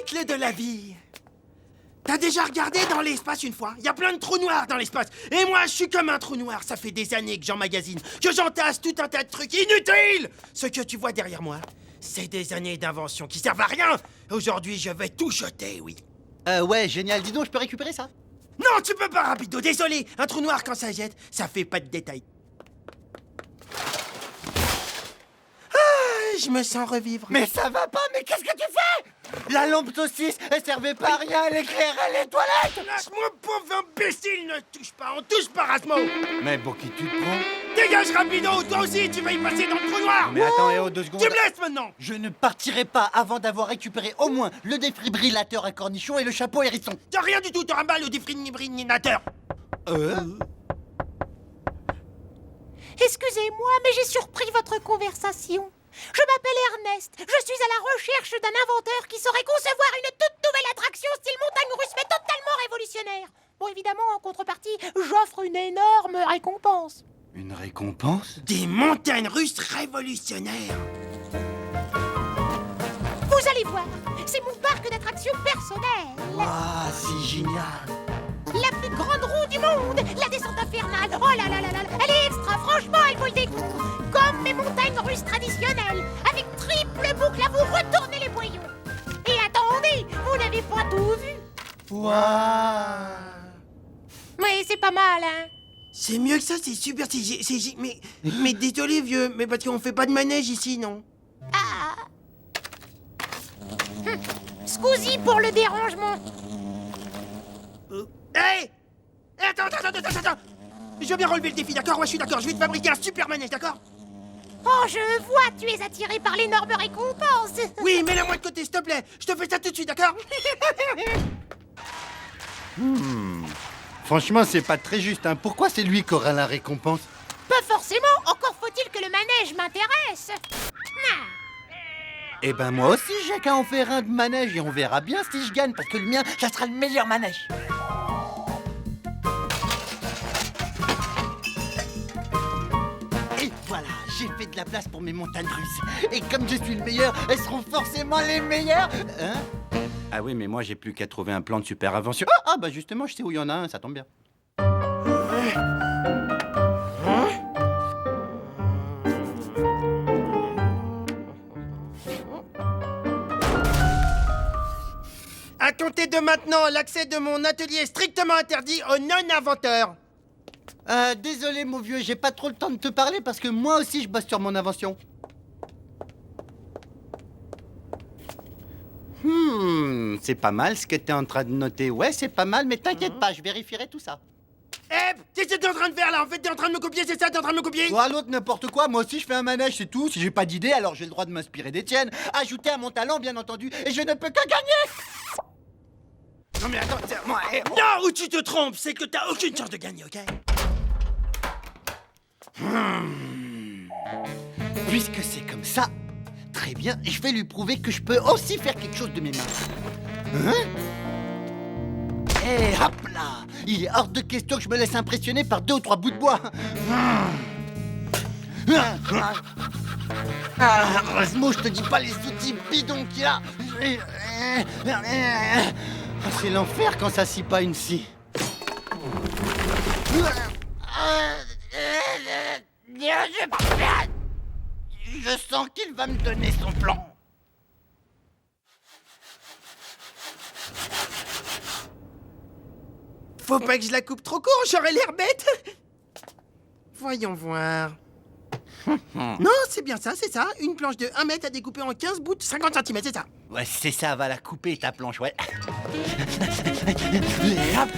cycle de la vie. T'as déjà regardé dans l'espace une fois? Il y a plein de trous noirs dans l'espace. Et moi, je suis comme un trou noir. Ça fait des années que j'emmagasine, que j'entasse tout un tas de trucs inutiles. Ce que tu vois derrière moi, c'est des années d'inventions qui servent à rien. Aujourd'hui, je vais tout jeter, oui. Ouais, génial. Dis donc, je peux récupérer ça? Non, tu peux pas, Rapido, désolé. Un trou noir, quand ça jette, ça fait pas de détails. Ah, je me sens revivre. Mais ça va pas, mais qu'est-ce que tu fais? La lampe saucisse, elle servait pas à rien, elle éclairait les toilettes. Lâche-moi, pauvre imbécile, ne touche pas, on touche pas, Rasmo. Mais pour qui tu te prends? Dégage, Rapido, toi aussi, tu vas y passer dans le trou noir. Mais attends, et 2 secondes. Tu me laisses maintenant. Je ne partirai pas avant d'avoir récupéré au moins le défibrillateur à cornichon et le chapeau hérisson. T'as rien du tout, t'auras mal au défibrillateur. Excusez-moi, mais j'ai surpris votre conversation. Je m'appelle Ernest. Je suis à la recherche d'un inventeur qui saurait concevoir une toute nouvelle attraction style montagne russe, mais totalement révolutionnaire. Bon, évidemment, en contrepartie, j'offre une énorme récompense. Une récompense? Des montagnes russes révolutionnaires. Vous allez voir, c'est mon parc d'attractions personnel. Ah, c'est génial. La plus grande roue du monde, la descente infernale. Oh là là là là, elle est extra, franchement, elle vaut le détour. Comme mes montagnes russes traditionnelles, avec triple boucle à vous retourner les boyaux. Et attendez, vous n'avez pas tout vu. Waouh. Oui, c'est pas mal, hein. C'est mieux que ça, c'est super, mais désolé, vieux, mais parce qu'on fait pas de manège ici, non? Ah. Scusi pour le dérangement. Hé! Attends! Je veux bien relever le défi, d'accord? Ouais, je suis d'accord, je vais te fabriquer un super manège, d'accord? Oh, je vois, tu es attiré par l'énorme récompense. Oui, mets-la-moi de côté, s'il te plaît. Je te fais ça tout de suite, d'accord? Franchement, c'est pas très juste, hein. Pourquoi c'est lui qui aura la récompense? Pas forcément, encore faut-il que le manège m'intéresse. Ah. Eh ben moi aussi, j'ai qu'à en faire un de manège et on verra bien si je gagne, parce que le mien, ça sera le meilleur manège. Et voilà, j'ai fait de la place pour mes montagnes russes. Et comme je suis le meilleur, elles seront forcément les meilleures. Hein? Ah oui, mais moi j'ai plus qu'à trouver un plan de super invention. Ah bah justement, je sais où il y en a un, ça tombe bien. À compter de maintenant, l'accès de mon atelier est strictement interdit aux non-inventeurs. Désolé mon vieux, j'ai pas trop le temps de te parler parce que moi aussi je bosse sur mon invention. C'est pas mal ce que t'es en train de noter. Ouais, c'est pas mal, mais t'inquiète pas, je vérifierai tout ça. Eh, qu'est-ce que t'es en train de faire là? En fait, t'es en train de me copier, c'est ça? T'es en train de me copier? Ou à l'autre, n'importe quoi, moi aussi je fais un manège, c'est tout. Si j'ai pas d'idée, alors j'ai le droit de m'inspirer des tiennes. Ajouter à mon talent, bien entendu, et je ne peux que gagner. Non mais attends, moi, non, où tu te trompes, c'est que t'as aucune chance de gagner, ok? Puisque c'est comme ça, très bien, je vais lui prouver que je peux aussi faire quelque chose de mes mains. Hein? Et hop là! Il est hors de question que je me laisse impressionner par 2 ou 3 bouts de bois. Rasmo, je te dis pas les outils bidons qu'il a. C'est l'enfer quand ça scie pas une scie. Je sens qu'il va me donner son plan. Faut pas que je la coupe trop court, j'aurais l'air bête. Voyons voir. Non, c'est bien ça, c'est ça. Une planche de 1 mètre à découper en 15 bouts de 50 cm, c'est ça. Ouais, c'est ça, va la couper ta planche, ouais. Et hop.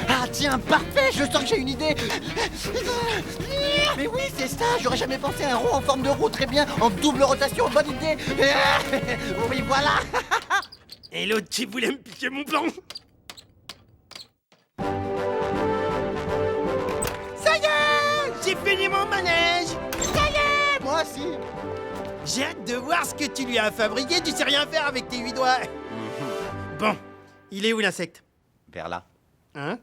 Ah tiens, parfait, je sens que j'ai une idée. Mais oui, c'est ça, j'aurais jamais pensé à un rond en forme de roue, très bien, en double rotation, bonne idée. Oui, voilà. Et l'autre qui voulait me piquer mon plan. Ça y est, j'ai fini mon manège. Ça y est. Moi aussi. J'ai hâte de voir ce que tu lui as fabriqué, tu sais rien faire avec tes 8 doigts. Bon, il est où l'insecte? Vers là. Hein?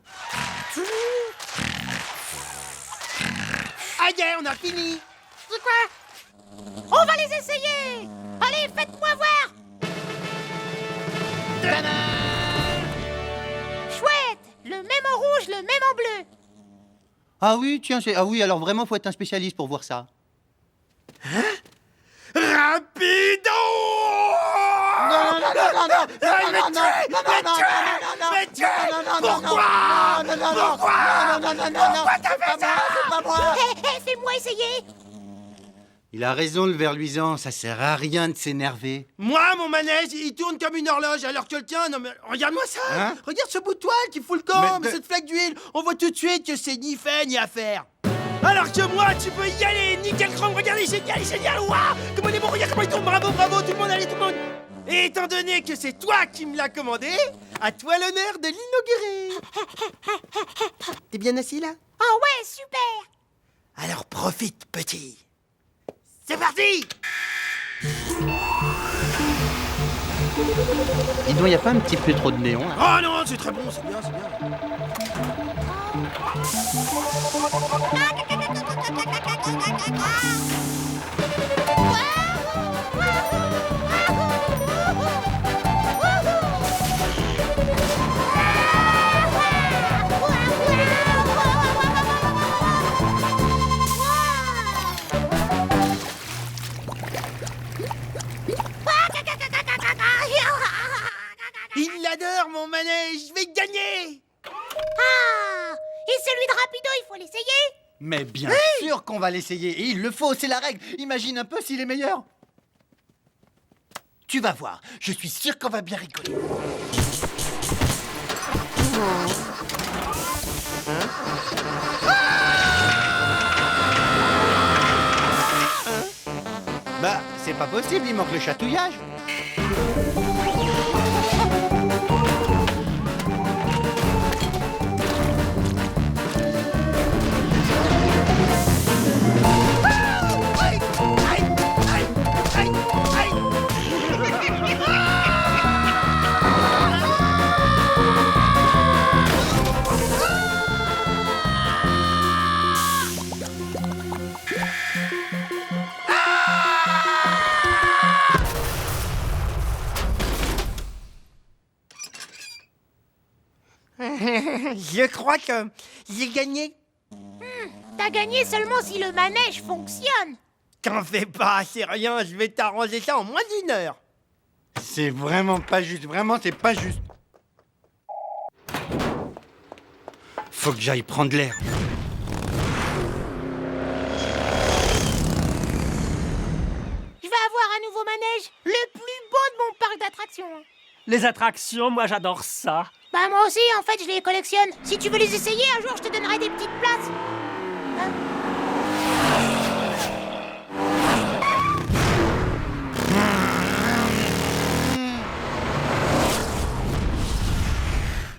Ah yeah, on a fini. C'est quoi? On va les essayer. Allez, faites-moi voir. Chouette! Le même en rouge, le même en bleu. Ah oui, tiens, ah oui, alors vraiment, faut être un spécialiste pour voir ça. Rapido! Non, non, non, non, non, Mais non, non, non, non, Mais tu es! non, non, non, Pourquoi? non, non, non, Pourquoi? non, non, non, non, Pourquoi non, t'as c'est fait pas ça? moi, c'est pas moi. Hé, fais-moi essayer. Il a raison, le ver luisant, ça sert à rien de s'énerver. Moi, mon manège, il tourne comme une horloge, alors que le tien, non mais regarde-moi ça! Hein? Regarde ce bout de toile qui fout le camp, Mais- cette flaque d'huile, on voit tout de suite que c'est ni fait ni à faire. Alors que moi, tu peux y aller, nickel chrome, regardez, génial, waouh! Comment il est bon, regarde comment il tourne, bravo, bravo, tout le monde, allez, tout le monde! Et étant donné que c'est toi qui me l'as commandé, à toi l'honneur de l'inaugurer! T'es bien assis là? Oh ouais, super. Alors profite, petit! C'est parti! Dis donc, y a pas un petit peu trop de néon, là? Oh non, c'est très bon, c'est bien, c'est bien. Il l'adore, mon manège, je vais gagner! Ah! Et celui de Rapido, il faut l'essayer. Mais bien sûr qu'on va l'essayer, et il le faut, c'est la règle. Imagine un peu s'il est meilleur. Tu vas voir, je suis sûr qu'on va bien rigoler. Bah, c'est pas possible, il manque le chatouillage. Je crois que j'ai gagné. T'as gagné seulement si le manège fonctionne. T'en fais pas, c'est rien, je vais t'arranger ça en moins d'une heure. C'est vraiment pas juste, vraiment c'est pas juste. Faut que j'aille prendre l'air. Je vais avoir un nouveau manège, le plus beau de mon parc d'attractions. Les attractions, moi j'adore ça. Bah moi aussi, en fait, je les collectionne. Si tu veux les essayer, un jour, je te donnerai des petites places. Hein?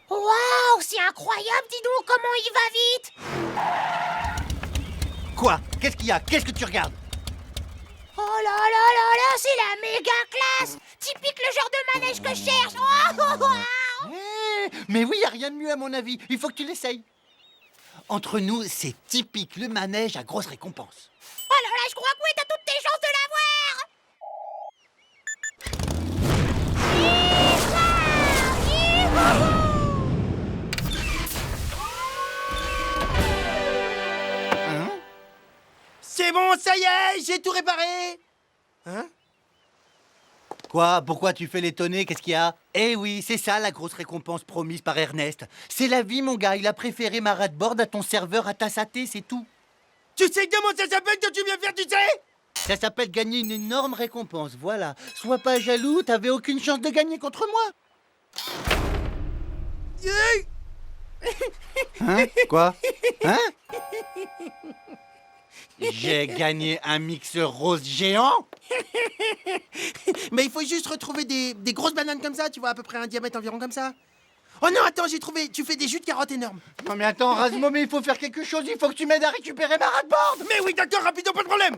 Waouh, c'est incroyable, dis donc, comment il va vite. Quoi? Qu'est-ce qu'il y a? Qu'est-ce que tu regardes? Oh là là là là, c'est la méga classe. Typique le genre de manège que je cherche. Oh, oh, oh, oh. Mais oui, y a rien de mieux à mon avis. Il faut que tu l'essayes. Entre nous, c'est typique le manège à grosse récompense. Oh là là, je crois que oui, t'as toutes tes chances de l'avoir. Hein? C'est bon, ça y est, j'ai tout réparé. Hein? Quoi? Pourquoi tu fais l'étonner? Qu'est-ce qu'il y a? Eh oui, c'est ça la grosse récompense promise par Ernest. C'est la vie, mon gars. Il a préféré ma board à ton serveur à ta saté, c'est tout. Tu sais comment ça s'appelle que tu viens faire, tu sais? Ça s'appelle gagner une énorme récompense, voilà. Sois pas jaloux, t'avais aucune chance de gagner contre moi. Hein? Quoi? Hein? J'ai gagné un mixeur rose géant? Mais il faut juste retrouver des grosses bananes comme ça, tu vois, à peu près un diamètre environ comme ça. Oh non, attends, j'ai trouvé, tu fais des jus de carottes énormes. Non mais attends, Razmo, mais il faut faire quelque chose, il faut que tu m'aides à récupérer ma board. Mais oui, d'accord, rapido, pas de problème.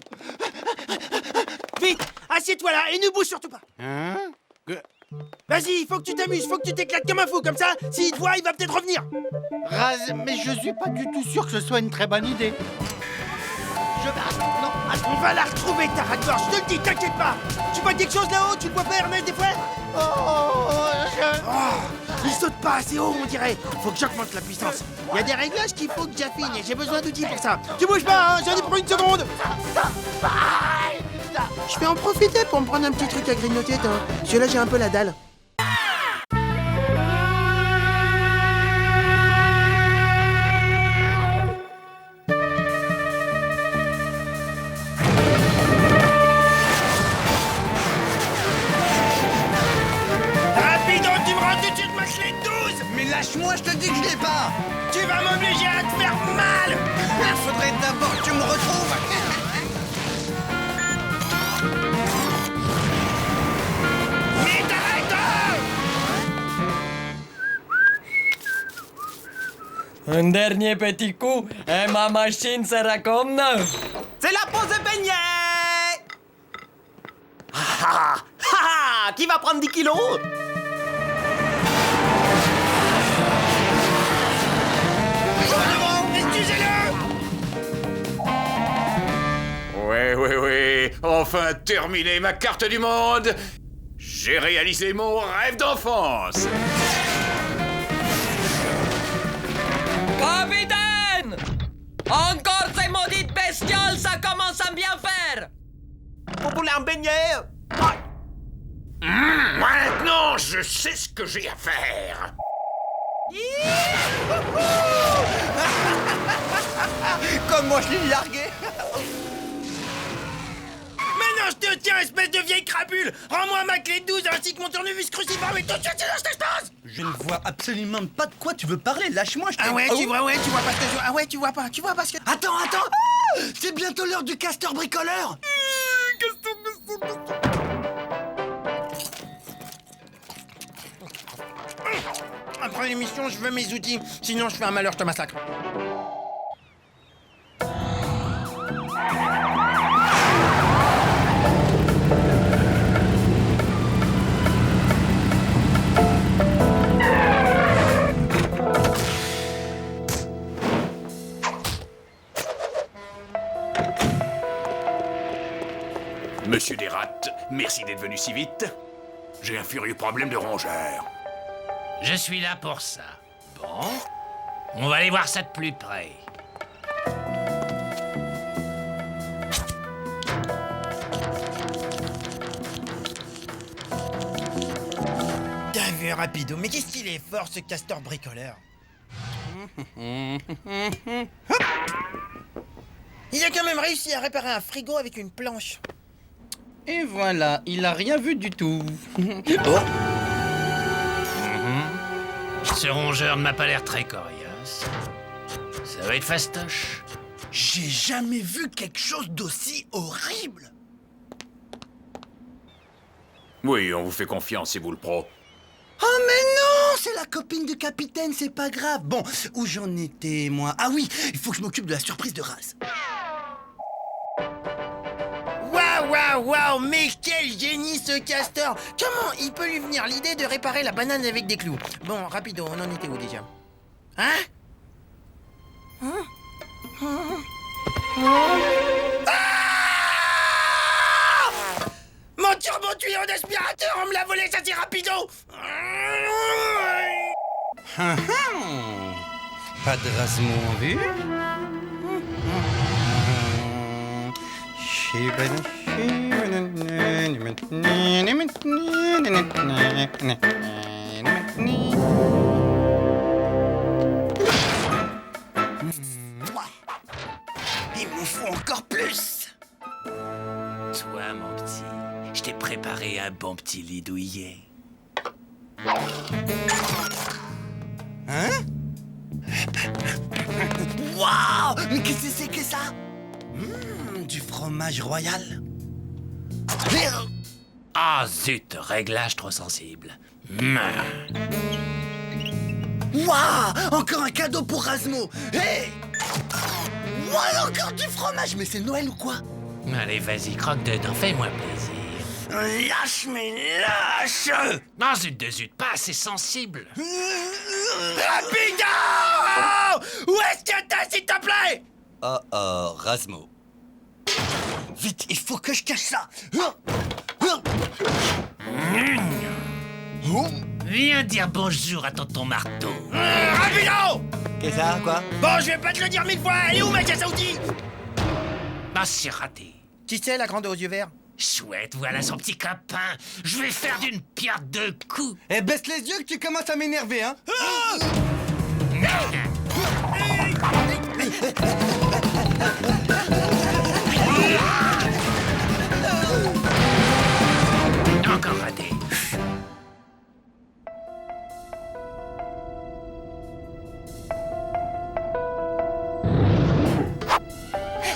Vite, assieds-toi là et ne bouge surtout pas. Hein? Vas-y, il faut que tu t'amuses, faut que tu t'éclates comme un fou, comme ça, s'il te voit, il va peut-être revenir. Mais je suis pas du tout sûr que ce soit une très bonne idée. On va la retrouver, ta rate-gorge, je te le dis, t'inquiète pas. Tu vois quelque chose là-haut, tu le vois pas, Ernest, des fois? Il saute pas assez haut, on dirait. Faut que j'augmente la puissance. Il y a des réglages qu'il faut que j'affine et j'ai besoin d'outils pour ça. Tu bouges pas, hein, j'en ai pour une seconde. Je vais en profiter pour me prendre un petit truc à grignoter, toi. Celui-là, j'ai un peu la dalle. Rapido, tu me rends tout de suite ma clé de 12. Mais lâche-moi, je te dis que je l'ai pas. Tu vas m'obliger à te faire mal. Il faudrait d'abord que tu me retrouves. Mais t'arrêtes. Un dernier petit coup et ma machine sera comme neuve. C'est la pause de beignet. Qui va prendre 10 kilos? Excusez-le. Oui, enfin terminé ma carte du monde. J'ai réalisé mon rêve d'enfance. Capitaine! Encore ces maudites bestioles, ça commence à bien faire! Vous voulez un beignet? Maintenant, je sais ce que j'ai à faire. Comme moi, je l'ai largué. Maintenant, je te tiens, espèce de vieille crapule. Rends-moi ma clé de 12 ainsi que mon tournevis cruciforme et tout de suite, sinon je t'explose. Je ne vois absolument pas de quoi tu veux parler. Lâche-moi, je te... Ah ouais, Oh. tu vois pas ce que je... Ah ouais, tu vois parce que... Attends. C'est bientôt l'heure du castor bricoleur. Après l'émission, je veux mes outils. Sinon, je fais un malheur, je te massacre. Monsieur Desrats, merci d'être venu si vite. J'ai un furieux problème de rongeur. Je suis là pour ça. Bon, on va aller voir ça de plus près. T'as vu, Rapido, mais qu'est-ce qu'il est fort, ce castor bricoleur. Il a quand même réussi à réparer un frigo avec une planche. Et voilà, il a rien vu du tout. Ce rongeur ne m'a pas l'air très coriace. Ça va être fastoche. J'ai jamais vu quelque chose d'aussi horrible. Oui, on vous fait confiance, c'est vous le pro. Oh mais non, c'est la copine du capitaine, c'est pas grave. Bon, où j'en étais, moi? Ah oui, il faut que je m'occupe de la surprise de Raz. Waouh, mais quel génie ce castor. Comment il peut lui venir l'idée de réparer la banane avec des clous? Bon, Rapido, on en était où déjà? Hein? Ah! Mon turbo-tuyau d'aspirateur, on me l'a volé, ça c'est Rapido. Pas de Razmo en vue. Il m'en faut encore plus. Toi, mon petit, je t'ai préparé un bon petit lit douillet. Hein? Waouh! Mais qu'est-ce que c'est que ça? Du fromage royal. Ah zut, réglage trop sensible. Waouh! Encore un cadeau pour Razmo. Hey! Waouh, encore du fromage. Mais c'est Noël ou quoi? Allez, vas-y, croque dedans, fais-moi plaisir. Lâche, mais lâche! Ah zut de zut, pas assez sensible. Rapido! Où est-ce que t'es, s'il te plaît? Oh, Razmo. Vite, il faut que je cache ça. Viens dire bonjour à tonton Marteau. Rapido! Qu'est-ce que ça, quoi? Bon, je vais pas te le dire 1000 fois. Elle est où ma caisse à outils? Ah, c'est raté. Qui c'est, la grande aux yeux verts? Chouette, voilà son petit copain. Je vais faire d'une pierre deux coups. Eh, baisse les yeux que tu commences à m'énerver, hein? Encore raté.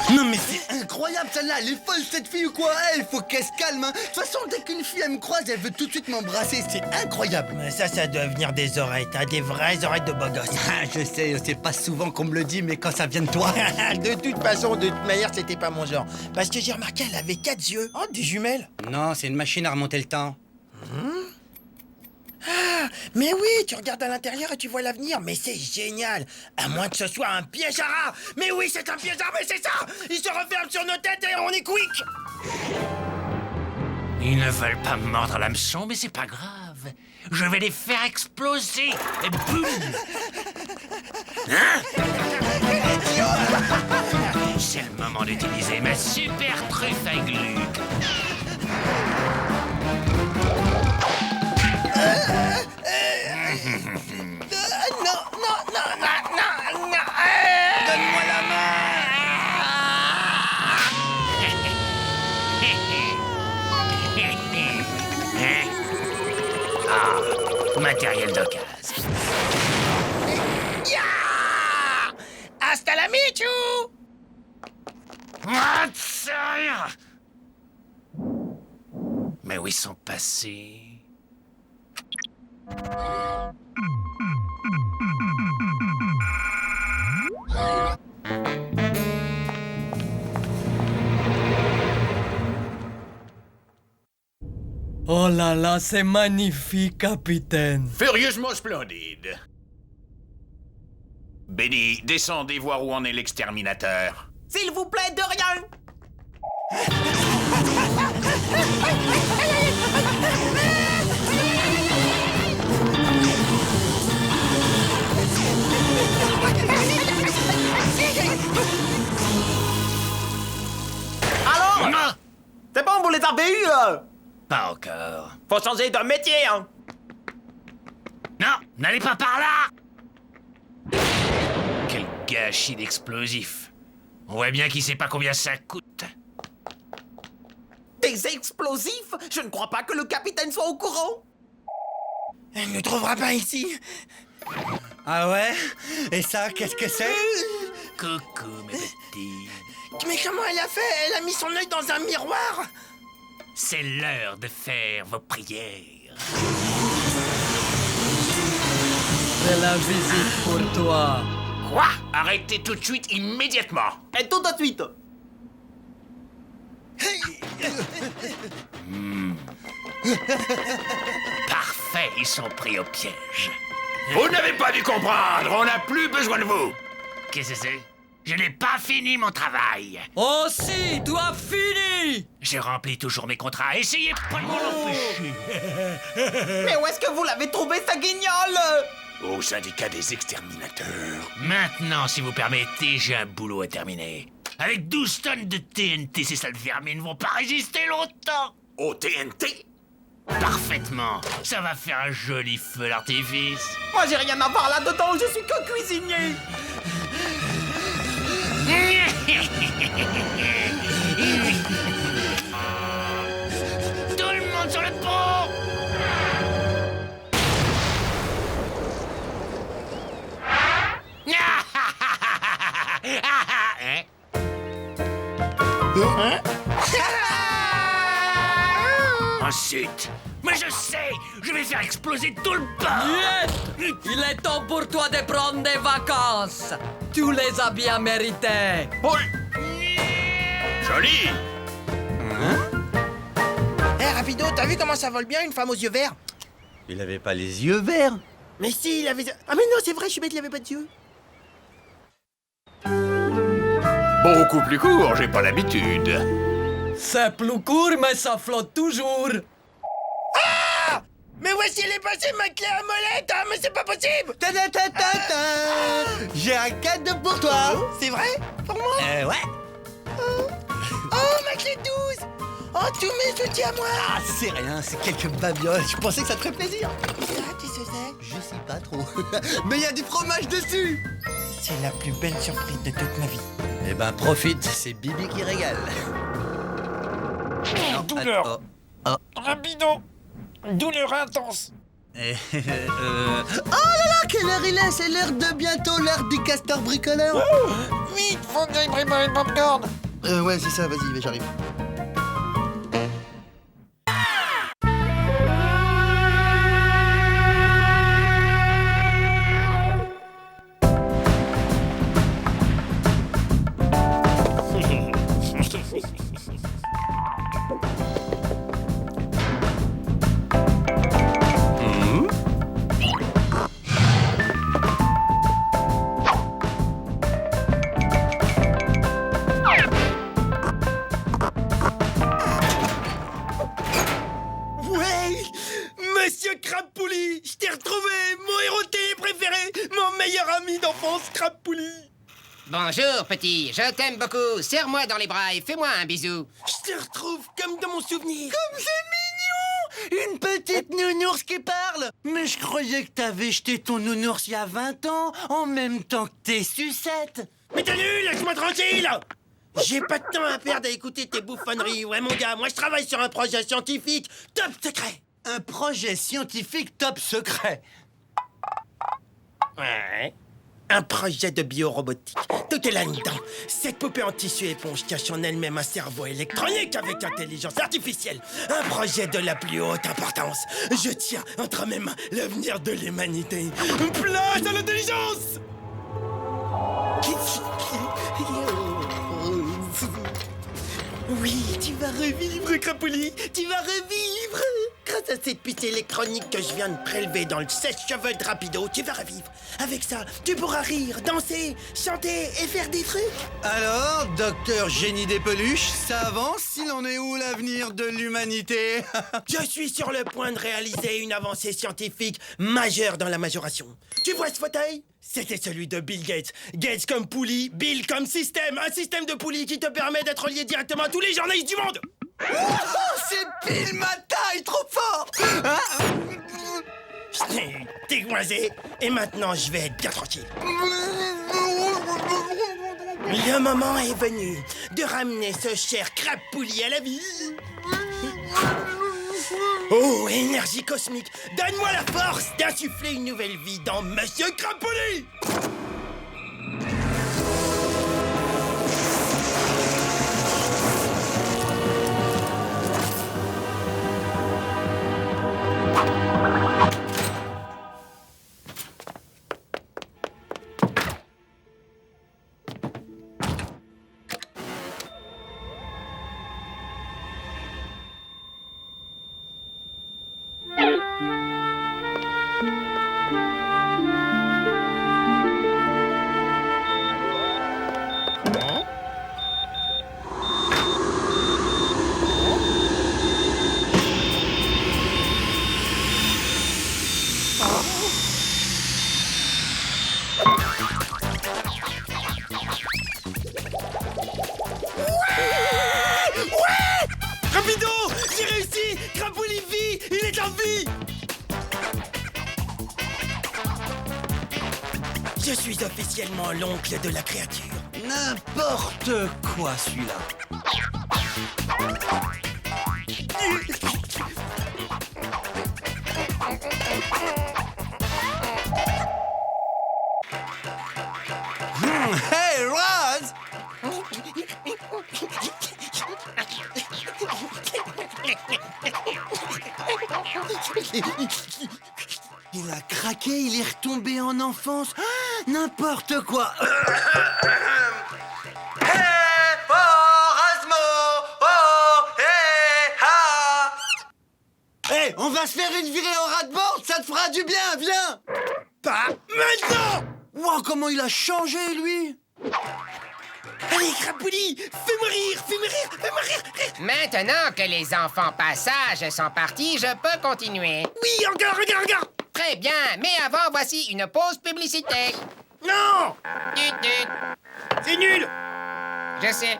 Non mais c'est incroyable celle-là, elle est folle cette fille ou quoi? Il faut qu'elle se calme, hein. De toute façon, dès qu'une fille elle me croise, elle veut tout de suite m'embrasser, c'est incroyable. Mais ça doit venir des oreilles. T'as des vraies oreilles de beau gosse. Ah, je sais, c'est pas souvent qu'on me le dit, mais quand ça vient de toi... De toute façon, de toute manière, c'était pas mon genre. Parce que j'ai remarqué, elle avait 4 yeux. Oh, des jumelles. Non, c'est une machine à remonter le temps. Ah, mais oui, tu regardes à l'intérieur et tu vois l'avenir. Mais c'est génial. À moins que ce soit un piège à rats. Mais oui, c'est un piège à rats, mais c'est ça. Il se referme sur nos têtes et on est quick. Ils ne veulent pas me mordre l'hameçon, mais c'est pas grave. Je vais les faire exploser. Et boum! Hein? C'est le moment d'utiliser ma super truffe à glu. Non. Donne-moi la main. Ah, matériel d'occasion. Hasta la michu. Ah, sérieux? Mais où ils sont passés? Oh là là, c'est magnifique, capitaine. Furieusement splendide. Benny, descendez voir où en est l'exterminateur. S'il vous plaît, de rien. Alors? Non, C'est bon, vous les avez eus, pas encore. Faut changer de métier, hein. Non, n'allez pas par là! Quel gâchis d'explosifs. On voit bien qu'il sait pas combien ça coûte. Des explosifs? Je ne crois pas que le capitaine soit au courant. Elle ne trouvera pas ici. Ah ouais? Et ça, qu'est-ce que c'est? Coucou, mes petits. Mais comment elle a fait? Elle a mis son œil dans un miroir. C'est l'heure de faire vos prières. C'est la visite pour toi. Quoi? Arrêtez tout de suite, immédiatement. Et tout de suite. Parfait, ils sont pris au piège. Vous n'avez pas dû comprendre, on n'a plus besoin de vous. Qu'est-ce que c'est? Je n'ai pas fini mon travail. Oh si, tu as fini. Je remplis toujours mes contrats. Essayez pas de m'en empêcher. Mais où est-ce que vous l'avez trouvé, sa guignole? Au syndicat des exterminateurs. Maintenant, si vous permettez, j'ai un boulot à terminer. Avec 12 tonnes de TNT, ces sales vermines ne vont pas résister longtemps. Au TNT? Parfaitement. Ça va faire un joli feu d'artifice. Moi, j'ai rien à voir là-dedans, je suis que cuisinier. Tout le monde sur le pont. Hein? Ensuite, mais je sais, je vais faire exploser tout le port. Yes. Il est temps pour toi de prendre des vacances. Tu les as bien méritées. Oui. Joli. Hé, Rapido, t'as vu comment ça vole bien une femme aux yeux verts? Il avait pas les yeux verts? Mais si, il avait... Ah mais non, c'est vrai, je suis bête, il avait pas de yeux. Beaucoup plus court, j'ai pas l'habitude. C'est plus court, mais ça flotte toujours. Mais où est-ce qu'elle est passée ma clé à molette? Ah, mais c'est pas possible! J'ai un cadeau pour toi. C'est vrai? Pour moi? Ouais. Oh, ma clé 12! Oh, tous mes outils à moi! Ah, c'est rien, c'est quelques babioles. Je pensais que ça te ferait plaisir. Ça, tu sais c'est? Je sais pas trop. Mais il y a du fromage dessus. C'est la plus belle surprise de toute ma vie. Eh ben, profite, c'est Bibi qui régale. Douleur. Rapido. Douleur intense. Oh là là, quelle heure il est? C'est l'heure de bientôt, l'heure du castor bricoleur. Vite, faut que j'aille préparer le popcorn. Ouais, c'est ça, vas-y, j'arrive. Ouais! Monsieur Crabpouli! Je t'ai retrouvé! Mon héros de télé préféré! Mon meilleur ami d'enfance, Crabpouli! Bonjour, petit. Je t'aime beaucoup. Serre-moi dans les bras et fais-moi un bisou. Je te retrouve comme dans mon souvenir! Comme c'est mignon! Une petite nounours qui parle. Mais je croyais que t'avais jeté ton nounours il y a 20 ans, en même temps que tes sucettes. Mais t'es nul! Laisse-moi tranquille! J'ai pas de temps à perdre à écouter tes bouffonneries. Ouais, mon gars, moi je travaille sur un projet scientifique top secret! Un projet scientifique top secret. Ouais. Un projet de biorobotique. Tout est là-dedans. Cette poupée en tissu éponge cache en elle-même un cerveau électronique avec intelligence artificielle. Un projet de la plus haute importance. Je tiens entre mes mains l'avenir de l'humanité. Place à l'intelligence! Oui, tu vas revivre, Crapoli. Tu vas revivre. Grâce à cette puce électronique que je viens de prélever dans le sèche-cheveux de Rapido, tu vas revivre. Avec ça, tu pourras rire, danser, chanter et faire des trucs. Alors, docteur Génie des peluches, ça avance? Il en est où l'avenir de l'humanité? Je suis sur le point de réaliser une avancée scientifique majeure dans la majoration. Tu vois ce fauteuil? C'était celui de Bill Gates. Gates comme poulie, Bill comme système. Un système de poulie qui te permet d'être lié directement à tous les journalistes du monde. Oh, c'est pile ma taille, trop fort! Je t'ai dégoisé et maintenant je vais être bien tranquille. Le moment est venu de ramener ce cher Crabpouli à la vie. Oh, énergie cosmique, donne-moi la force d'insuffler une nouvelle vie dans Monsieur Crabpouli. Rapido! J'ai réussi! Crabpouli vit! Il est en vie! Je suis officiellement l'oncle de la créature. N'importe quoi, celui-là. Hey, Roz! Il a craqué, il est retombé en enfance. Ah, n'importe quoi. Hey, oh, Rasmo! Oh, hey, ha! Hey, on va se faire une virée au ras-de-bord, ça te fera du bien, viens! Pas maintenant! Wow, comment il a changé, lui! Allez, Crapouli, fais-moi rire, fais-moi rire, fais-moi rire. Maintenant que les enfants passages sont partis, je peux continuer. Oui, encore. Très bien, mais avant, voici une pause publicité. Non, Tut, tut. c'est nul. Je sais.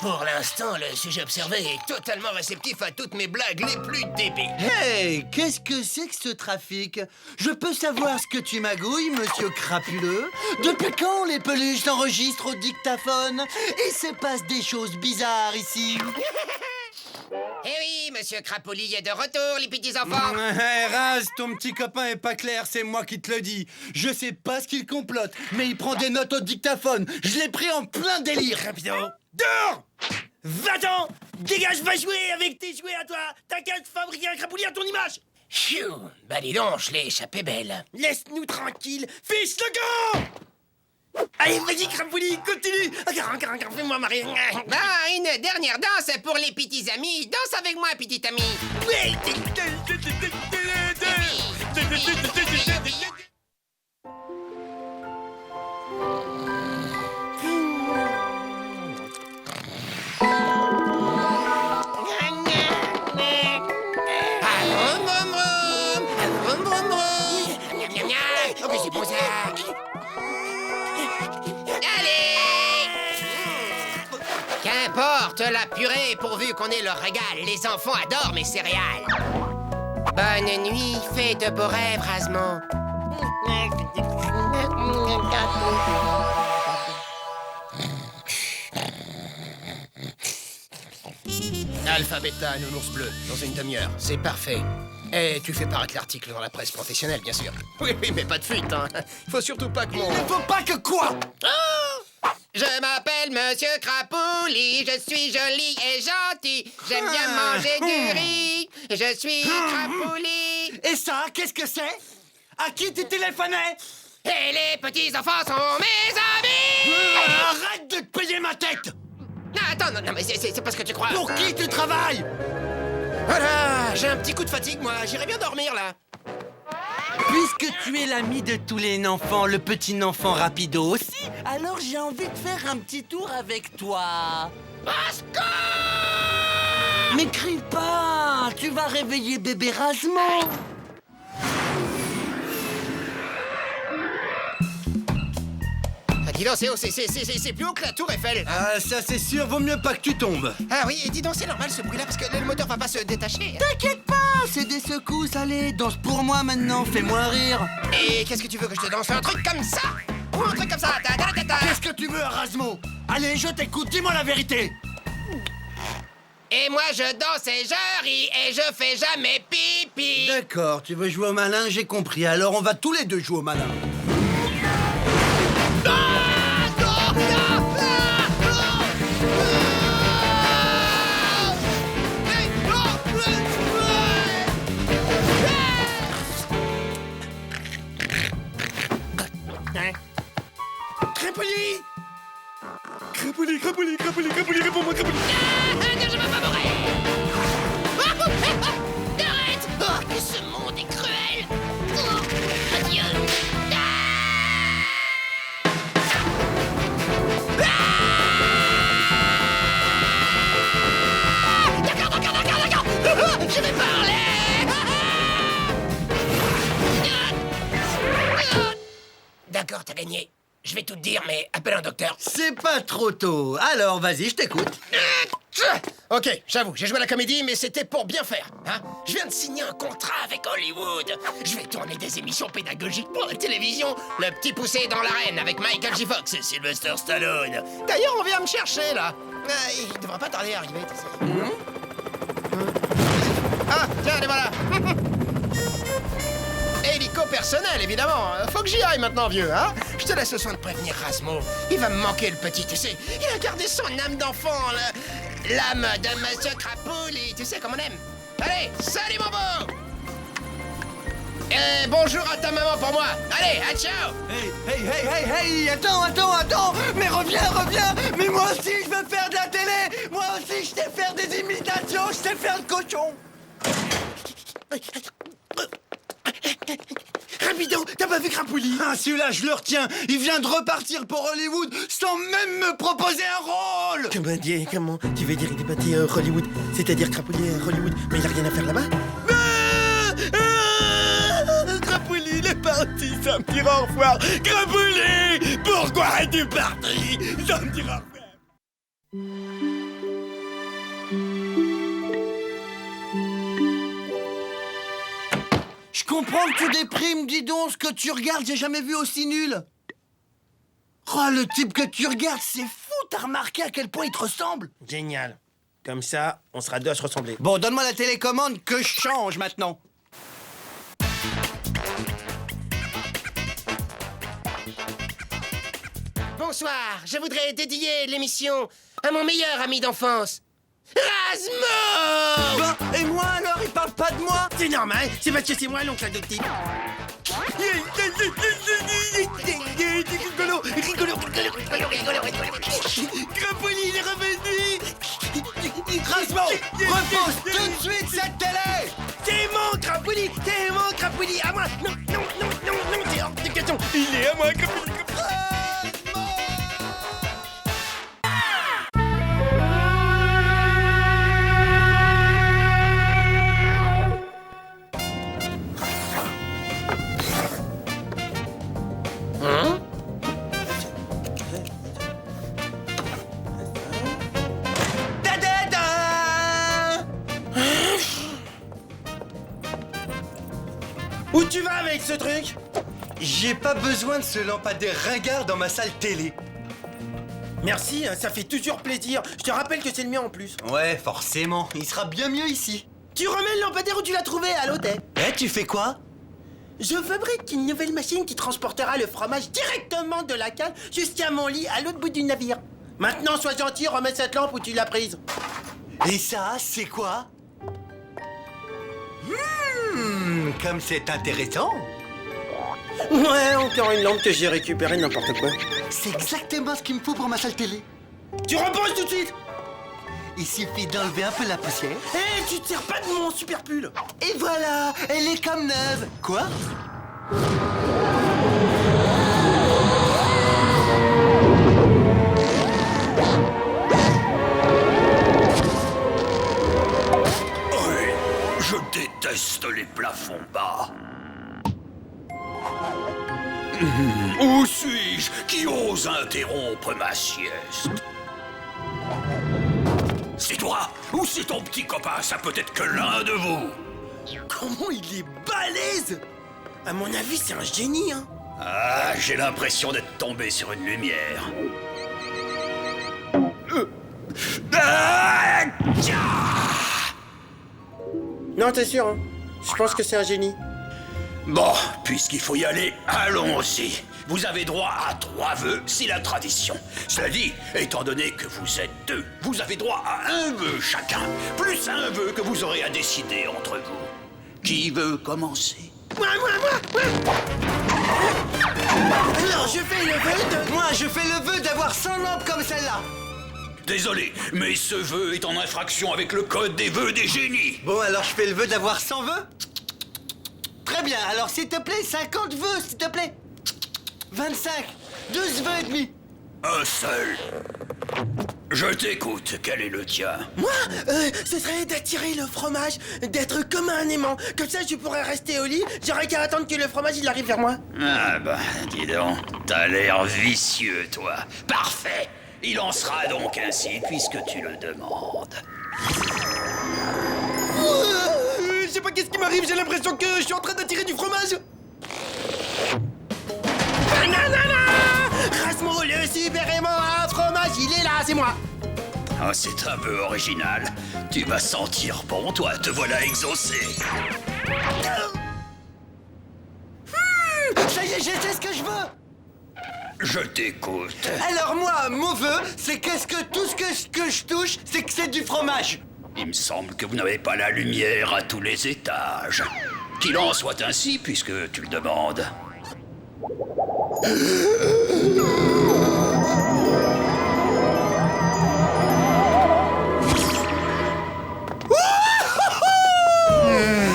Pour l'instant, le sujet observé est totalement réceptif à toutes mes blagues les plus débiles. Hey, qu'est-ce que c'est que ce trafic? Je peux savoir ce que tu magouilles, monsieur crapuleux? Depuis quand les peluches s'enregistrent au dictaphone? Et se passe des choses bizarres ici? Eh oui, monsieur Crapoli est de retour, les petits enfants. Raz, ton petit copain est pas clair, c'est moi qui te le dis. Je sais pas ce qu'il complote, mais il prend des notes au dictaphone. Je l'ai pris en plein délire. Rapido, dehors. Va-t'en, dégage, va jouer avec tes jouets à toi. T'as qu'à te fabriquer un Crapouli à ton image. Pfiou, bah dis donc, je l'ai échappé belle. Laisse-nous tranquille, fiche le camp. Allez, vas-y, Crapouli, continue. Encore, fais-moi marrer. Bah, une dernière danse pour les petits amis. Danse avec moi, petit ami. Oui. Oh, mais c'est bon ça. Qu'importe la purée, pourvu qu'on ait le régal. Les enfants adorent mes céréales. Bonne nuit, fais de beaux rêves, Razmo. Alpha, bêta, nounours bleu, dans une demi-heure. C'est parfait. Et tu fais paraître l'article dans la presse professionnelle, bien sûr. Oui, mais pas de fuite, hein. Faut surtout pas que mon... Faut pas que quoi? Je m'appelle Monsieur Crapouli, je suis joli et gentil. J'aime bien manger du riz. Je suis Crapouli. Et ça, qu'est-ce que c'est? À qui tu téléphonais? Et les petits enfants sont mes amis. Arrête de te payer ma tête! Non, attends, non, mais c'est pas ce que tu crois. Pour qui tu travailles? Voilà, j'ai un petit coup de fatigue, moi. J'irai bien dormir, là. Puisque tu es l'ami de tous les enfants, le petit enfant rapido aussi, alors j'ai envie de faire un petit tour avec toi. Mais crie pas, tu vas réveiller bébé Razmo. Ah, dis donc, c'est haut, c'est plus haut que la tour Eiffel. Ah, ça c'est sûr, vaut mieux pas que tu tombes. Ah oui, et dis donc, c'est normal ce bruit-là, parce que le moteur va pas se détacher. T'inquiète pas, c'est des secousses, allez, danse pour moi maintenant, fais-moi rire. Et qu'est-ce que tu veux que je te danse? Un truc comme ça? Ou un truc comme ça? Ta, ta, ta, ta. Qu'est-ce que tu veux, Razmo? Allez, je t'écoute, dis-moi la vérité. Et moi, je danse et je ris et je fais jamais pipi. D'accord, tu veux jouer au malin, j'ai compris, alors on va tous les deux jouer au malin. Crapouli. Crapouli, réponds-moi, Crapouli. Je veux pas mourir. Arrête. Oh, que ce monde est cruel. Oh, adieu. D'accord. Je vais parler. D'accord, t'as gagné. Je vais tout te dire, mais appelle un docteur. C'est pas trop tôt, alors vas-y, je t'écoute. Ok, j'avoue, j'ai joué à la comédie, mais c'était pour bien faire. Hein? Je viens de signer un contrat avec Hollywood. Je vais tourner des émissions pédagogiques pour la télévision. Le petit poussé dans l'arène avec Michael J. Fox et Sylvester Stallone. D'ailleurs, on vient me chercher, là. Il devrait pas tarder à arriver, tu sais. Ah, tiens, les voilà. Hélico personnel, évidemment. Faut que j'y aille maintenant, vieux, hein? Je te laisse le soin de prévenir Razmo. Il va me manquer, le petit, tu sais. Il a gardé son âme d'enfant, l'âme de Monsieur Crapouli. Tu sais comme on aime. Allez, salut, mon beau! Et bonjour à ta maman pour moi. Allez, à ciao! Hey, attends! Mais reviens! Mais moi aussi, je veux faire de la télé! Moi aussi, je sais faire des imitations, je sais faire le cochon! Bidon, t'as pas vu Crapouli? Ah, celui-là, je le retiens. Il vient de repartir pour Hollywood sans même me proposer un rôle. Comment tu veux dire il est parti à Hollywood? C'est-à-dire Crapouli à Hollywood, mais il a rien à faire là-bas? Crapouli, il est parti, ça me dira au revoir. Crapouli, pourquoi es-tu parti? Ça me dira au revoir. Je comprends que tu déprimes, dis donc. Ce que tu regardes, j'ai jamais vu aussi nul. Oh, le type que tu regardes, c'est fou. T'as remarqué à quel point il te ressemble? Génial. Comme ça, on sera deux à se ressembler. Bon, donne-moi la télécommande que je change maintenant. Bonsoir, je voudrais dédier l'émission à mon meilleur ami d'enfance, Rasmo! Bah, et moi alors, il parle pas de moi? C'est normal, c'est parce que c'est moi l'oncle adoptif. Rigolo. Crapouli, il est revenu. Rasmo, repose tout de suite cette télé. C'est mon Crapouli, à moi. Non, c'est hors de question. Il est à moi, Crapouli. Où tu vas avec ce truc? J'ai pas besoin de ce lampadaire ringard dans ma salle télé. Merci, ça fait toujours plaisir. Je te rappelle que c'est le mien en plus. Ouais, forcément. Il sera bien mieux ici. Tu remets le lampadaire où tu l'as trouvé, à l'hôtel. Eh, tu fais quoi? Je fabrique une nouvelle machine qui transportera le fromage directement de la cale jusqu'à mon lit à l'autre bout du navire. Maintenant, sois gentil, remets cette lampe où tu l'as prise. Et ça, c'est quoi? Comme c'est intéressant. Ouais, encore une lampe que j'ai récupérée, n'importe quoi. C'est exactement ce qu'il me faut pour ma salle télé. Tu reposes tout de suite. Il suffit d'enlever un peu la poussière. Hé, tu te sers pas de mon super pull. Et voilà, elle est comme neuve. Quoi? Je déteste les plafonds bas. Où suis-je qui ose interrompre ma sieste? C'est toi ou c'est ton petit copain? Ça peut être que l'un de vous. Comment il est balèze! À mon avis, c'est un génie, hein. Ah, j'ai l'impression d'être tombé sur une lumière. Non, t'es sûr, hein? Je pense que c'est un génie. Bon, puisqu'il faut y aller, allons-y. Vous avez droit à 3 vœux, c'est la tradition. Cela dit, étant donné que vous êtes 2, vous avez droit à 1 vœu chacun, plus un vœu que vous aurez à décider entre vous. Qui veut commencer? Moi. Alors, je fais le vœu de... Moi, je fais le vœu d'avoir 100 lampes comme celle-là. Désolé, mais ce vœu est en infraction avec le code des vœux des génies. Bon, alors je fais le vœu d'avoir 100 vœux. Très bien, alors s'il te plaît, 50 vœux, s'il te plaît. 25, 12 vœux et demi. Un seul. Je t'écoute, quel est le tien? Moi, ce serait d'attirer le fromage, d'être comme un aimant. Comme ça, je pourrais rester au lit, j'aurais qu'à attendre que le fromage, il arrive vers moi. Ah bah, dis donc, t'as l'air vicieux, toi. Parfait. Il en sera donc ainsi, puisque tu le demandes. Je sais pas qu'est-ce qui m'arrive, j'ai l'impression que je suis en train d'attirer du fromage. Rasmo, le super aimant à fromage, il est là, c'est moi. Oh, c'est un peu original. Tu vas sentir bon, toi, te voilà exaucé. Ça y est, je sais ce que je veux. Je t'écoute. Alors moi, mon vœu, c'est que tout ce que je touche, c'est que c'est du fromage. Il me semble que vous n'avez pas la lumière à tous les étages. Qu'il en soit ainsi, puisque tu le demandes.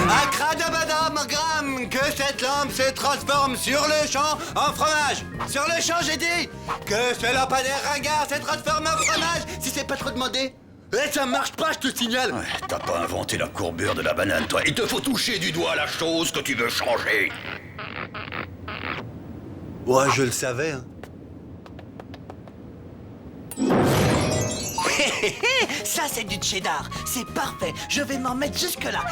Acradabadam, que cette lampe se transforme transforme sur le champ en fromage. Sur le champ, j'ai dit. Que ce lampadaire ringard se transforme en fromage, si c'est pas trop demandé. Eh, ça marche pas, je te signale. Ouais, t'as pas inventé la courbure de la banane, toi. Il te faut toucher du doigt la chose que tu veux changer. Ouais, je le savais, hein. Ça, c'est du cheddar. C'est parfait. Je vais m'en mettre jusque-là.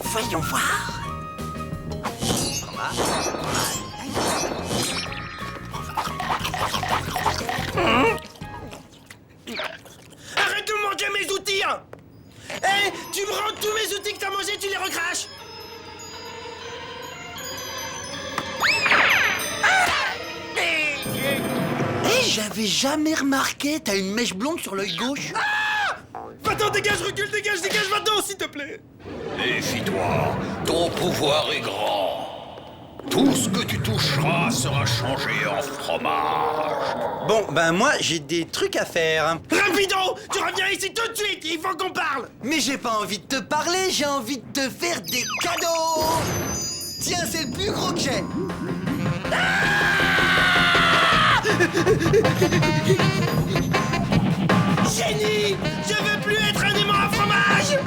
Voyons voir. Arrête de manger mes outils, hein. Hé, tu me rends tous mes outils que t'as mangés, tu les recraches. J'avais jamais remarqué. T'as une mèche blonde sur l'œil gauche. Va-t'en, dégage, recule, dégage, va-t'en, s'il te plaît. Méfie-toi, ton pouvoir est grand. Tout ce que tu toucheras sera changé en fromage. Bon, ben moi, j'ai des trucs à faire. Rapido, tu reviens ici tout de suite, il faut qu'on parle. Mais j'ai pas envie de te parler, j'ai envie de te faire des cadeaux. Tiens, c'est le plus gros que j'ai. Génie, je veux plus être un aimant à fromage.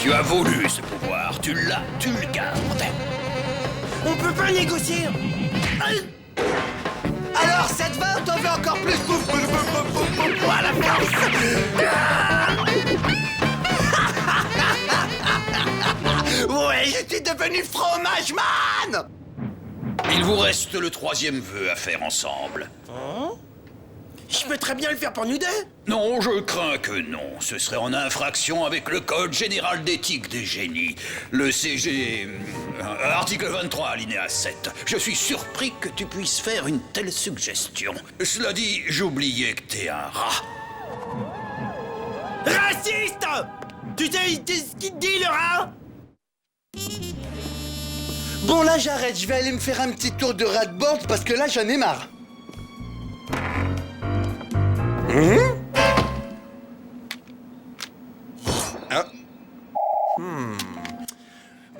Tu as voulu ce pouvoir, tu l'as, tu le gardes. On peut pas négocier. Alors, ça te va ou t'en veux encore plus? À la Ouais, je suis devenu fromage man. Il vous reste le 3e vœu à faire ensemble. Je peux très bien le faire pour nous deux. Non, je crains que non. Ce serait en infraction avec le Code général d'éthique des génies. Le CG... article 23, alinéa 7. Je suis surpris que tu puisses faire une telle suggestion. Cela dit, j'oubliais que t'es un rat. Raciste. Tu sais ce qu'il te dit, le rat? Bon, là, j'arrête. Je vais aller me faire un petit tour de rat-board parce que là, j'en ai marre.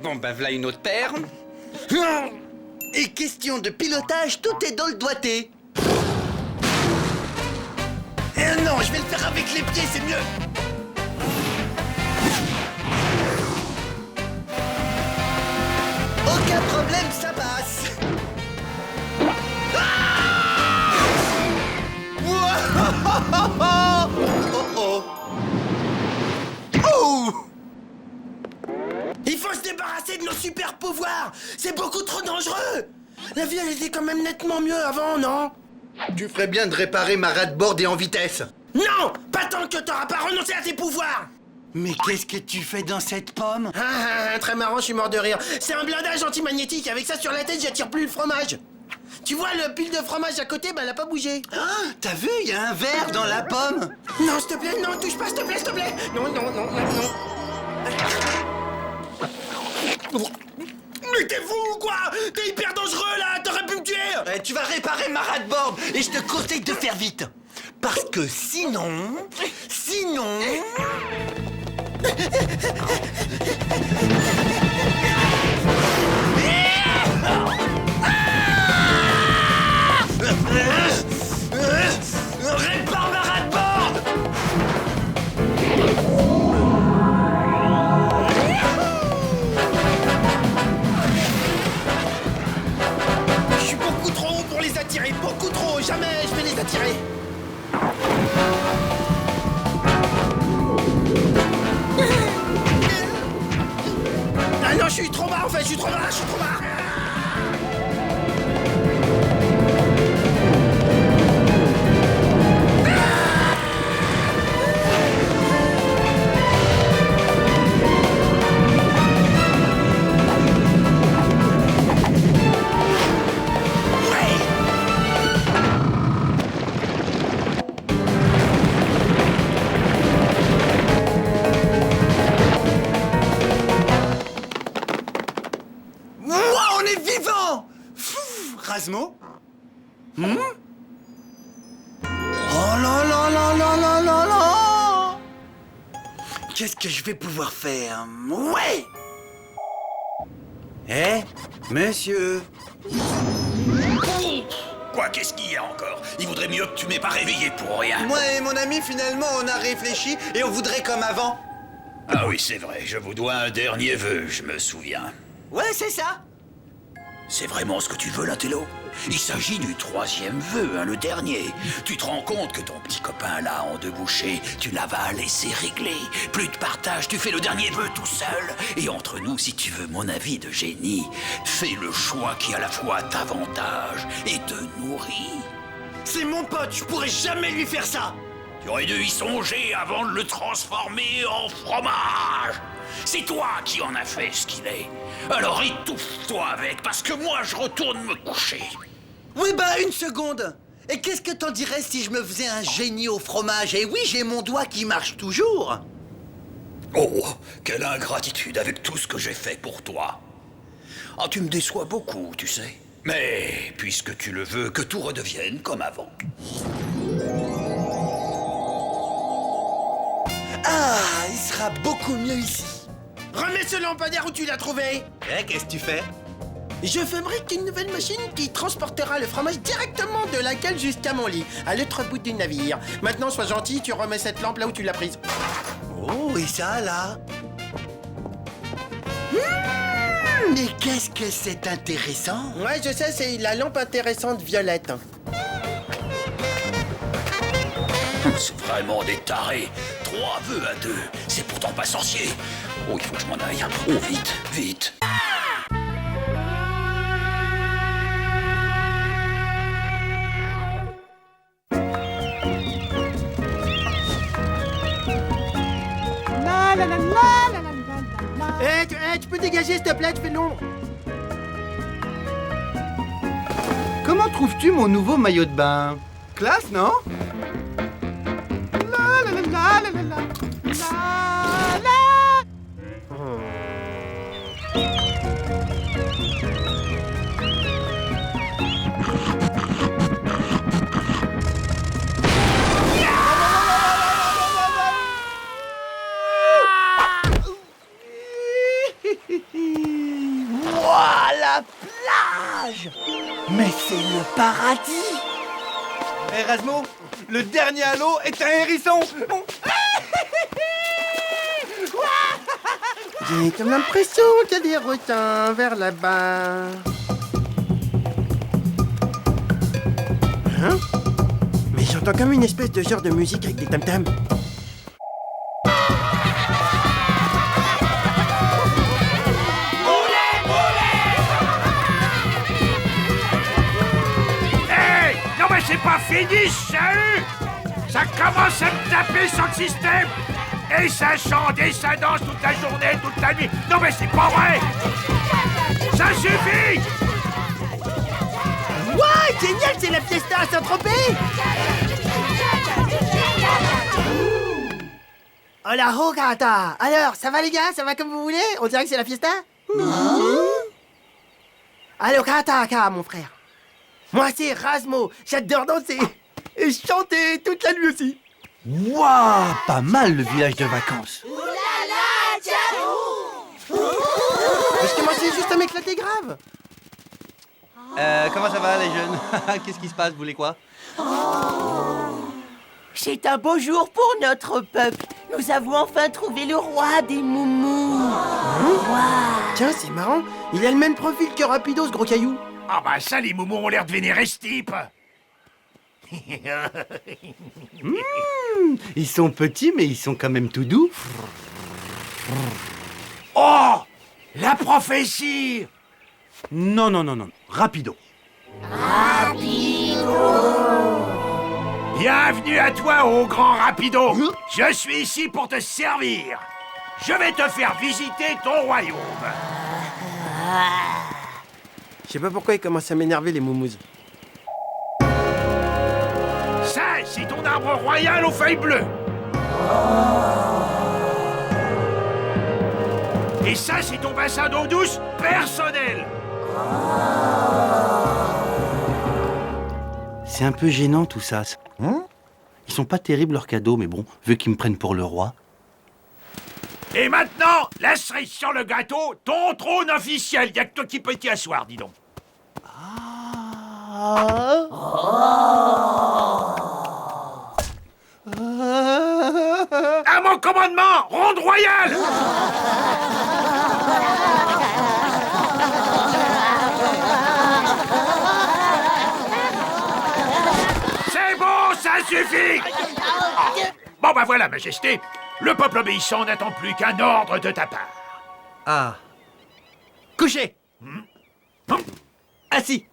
Bon, ben voilà une autre paire. Et question de pilotage, tout est dans le doigté. Non, je vais le faire avec les pieds, c'est mieux. Aucun problème, ça passe. Il faut se débarrasser de nos super pouvoirs. C'est beaucoup trop dangereux. La vie, elle était quand même nettement mieux avant, non? Tu ferais bien de réparer ma rat-board et en vitesse. Non, pas tant que t'auras pas renoncé à tes pouvoirs. Mais qu'est-ce que tu fais dans cette pomme? Très marrant, je suis mort de rire. C'est un blindage antimagnétique. Avec ça sur la tête, j'attire plus le fromage. Tu vois, le pile de fromage à côté, ben, elle a pas bougé. T'as vu, il y a un verre dans la pomme. Non, s'il te plaît, non, touche pas, s'il te plaît, s'il te plaît. Non. Mais t'es fou ou quoi? T'es hyper dangereux, là. T'aurais pu me tuer. Tu vas réparer ma rat-board et je te conseille de faire vite. Parce que sinon... Répare ma rat-board! Je suis beaucoup trop haut pour les attirer. Beaucoup trop haut. Jamais je vais les attirer. Ah non, je suis trop bas en fait. Je suis trop bas. On est vivant! Rasmo? Oh là là là là là là là! qu'est-ce que je vais pouvoir faire? Ouais! Monsieur? Quoi, qu'est-ce qu'il y a encore? Il vaudrait mieux que tu m'aies pas réveillé pour rien. Moi et mon ami, finalement, on a réfléchi et on voudrait comme avant. Ah oui, c'est vrai, je vous dois un dernier vœu, je me souviens. Ouais, c'est ça. C'est vraiment ce que tu veux, l'intello? Il s'agit du 3e vœu, hein, le dernier. Tu te rends compte que ton petit copain là, en 2 bouchées, tu l'avales et c'est réglé. Plus de partage, tu fais le dernier vœu tout seul. Et entre nous, si tu veux mon avis de génie, fais le choix qui à la fois t'avantage et te nourrit. C'est mon pote, je pourrais jamais lui faire ça. Tu aurais dû y songer avant de le transformer en fromage. C'est toi qui en as fait ce qu'il est. Alors étouffe-toi avec, parce que moi je retourne me coucher. Oui, bah, une seconde. Et qu'est-ce que t'en dirais si je me faisais un génie au fromage? Et oui, j'ai mon doigt qui marche toujours. Oh, quelle ingratitude avec tout ce que j'ai fait pour toi. Ah, tu me déçois beaucoup, tu sais. Mais, puisque tu le veux, que tout redevienne comme avant. Ah, il sera beaucoup mieux ici. Remets ce lampadaire où tu l'as trouvé. Qu'est-ce que tu fais? Je fabrique une nouvelle machine qui transportera le fromage directement de la cale jusqu'à mon lit, à l'autre bout du navire. Maintenant, sois gentil, tu remets cette lampe là où tu l'as prise. Oh, et ça, là? Mais qu'est-ce que c'est intéressant? Ouais, je sais, c'est la lampe intéressante violette. C'est vraiment des tarés. 3 vœux à 2. C'est pourtant pas sorcier. Oh, il faut que je m'en aille. Oh, vite, vite. Tu peux dégager, s'il te plaît, tu fais de l'ombre. Comment trouves-tu mon nouveau maillot de bain? Classe, non? Ouah, la plage! Mais c'est le paradis! Erasmo, le dernier à l'eau est un hérisson! J'ai comme l'impression qu'il y a des requins vers là-bas. Hein? Mais j'entends comme une espèce de genre de musique avec des tam-tams. Hey! Non mais c'est pas fini, salut! Ça commence à me taper sur le système! Et ça chante et ça danse toute la journée, toute la nuit! Non mais c'est pas vrai! Ça suffit! Ouais, génial, c'est la fiesta à Saint-Tropez! Oh la hogata! Alors, ça va les gars? Ça va comme vous voulez? On dirait que c'est la fiesta? Alors, Kataka, mon frère. Moi, c'est Rasmo. J'adore danser. Et chanter toute la nuit aussi. Waouh, pas mal le village de vacances. Parce que moi, c'est juste à m'éclater grave. Comment ça va les jeunes? Qu'est-ce qui se passe, vous voulez quoi? C'est un beau jour pour notre peuple. Nous avons enfin trouvé le roi des moumous. Tiens, c'est marrant. Il a le même profil que Rapido, ce gros caillou. Ah bah ça, les moumous ont l'air de vénérer ce type! Ils sont petits, mais ils sont quand même tout doux. Oh! La prophétie! Non, non, non, non. Rapido. Bienvenue à toi, ô grand Rapido! Je suis ici pour te servir! Je vais te faire visiter ton royaume! Je sais pas pourquoi ils commencent à m'énerver, les moumous. Ça, c'est ton arbre royal aux feuilles bleues! Et ça, c'est ton bassin d'eau douce personnel! C'est un peu gênant tout ça. Ils sont pas terribles leurs cadeaux, mais bon, vu qu'ils me prennent pour le roi. Et maintenant, la cerise sur le gâteau, ton trône officiel. Y a que toi qui peux t'y asseoir, dis donc. À mon commandement, ronde royale. C'est bon, ça suffit. Bon, bah voilà, Majesté. Le peuple obéissant n'attend plus qu'un ordre de ta part. Ah. Couché. Assis.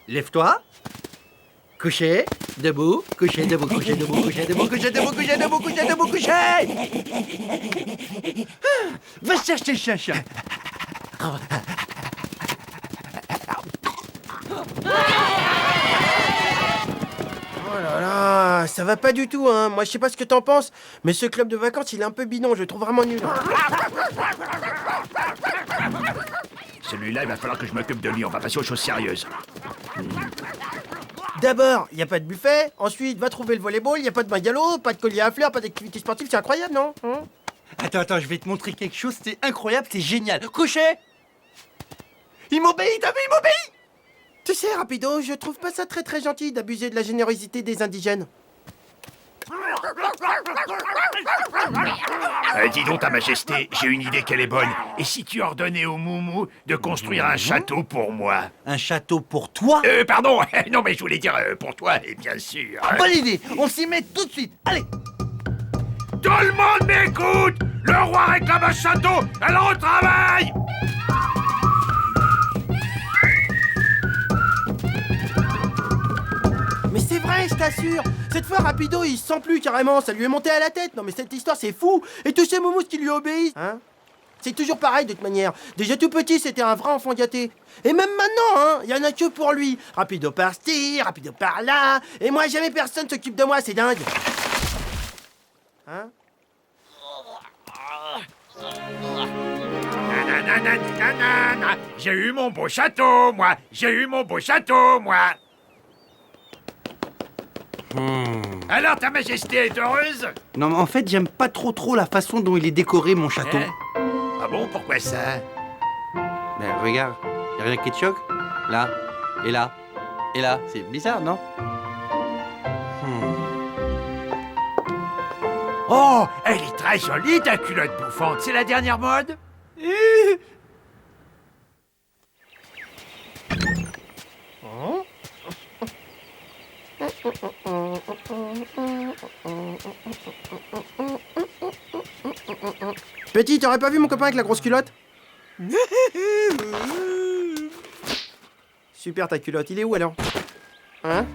Lève-toi. Couché. Debout. Couché, debout, couché, debout, couché, debout, couché, debout, couché, debout, couché, debout, couché. Va chercher le chacha. Oh là là, ça va pas du tout, hein. Moi, je sais pas ce que t'en penses, mais ce club de vacances, il est un peu bidon, je le trouve vraiment nul. Celui-là, il va falloir que je m'occupe de lui. On va passer aux choses sérieuses. D'abord, il y a pas de buffet. Ensuite, va trouver le volleyball. Il y a pas de bungalow, pas de collier à fleurs, pas d'activité sportive. C'est incroyable, non? Attends, je vais te montrer quelque chose. C'est incroyable, c'est génial. Couché. Il m'obéit, t'as vu, il m'obéit. Tu sais, Rapido, je trouve pas ça très très gentil d'abuser de la générosité des indigènes. Dis donc, ta Majesté, j'ai une idée qu'elle est bonne. Et si tu ordonnais au Moumou de construire un château pour moi? Un château pour toi? Pardon, non mais je voulais dire pour toi, et bien sûr. Bonne idée, on s'y met tout de suite. Allez. Tout le monde m'écoute. Le roi réclame un château, alors au travail. Mais c'est vrai, je t'assure. Cette fois, Rapido, il se sent plus carrément. Ça lui est monté à la tête. Non mais cette histoire, c'est fou. Et tous ces moumous qui lui obéissent, hein? C'est toujours pareil de toute manière. Déjà tout petit, c'était un vrai enfant gâté. Et même maintenant, hein, il y en a que pour lui. Rapido par-ci, Rapido par-là. Et moi, jamais personne s'occupe de moi, c'est dingue. Hein? Nanana, j'ai eu mon beau château, moi. J'ai eu mon beau château, moi. Alors, ta Majesté est heureuse? Non, mais en fait, j'aime pas trop la façon dont il est décoré, mon château. Ah bon, pourquoi ça? Ben, regarde, y'a rien qui te choque? Là, et là, et là. C'est bizarre, non? Oh, elle est très jolie, ta culotte bouffante. C'est la dernière mode? Petit, t'aurais pas vu mon copain avec la grosse culotte? Super ta culotte, il est où alors? Hein?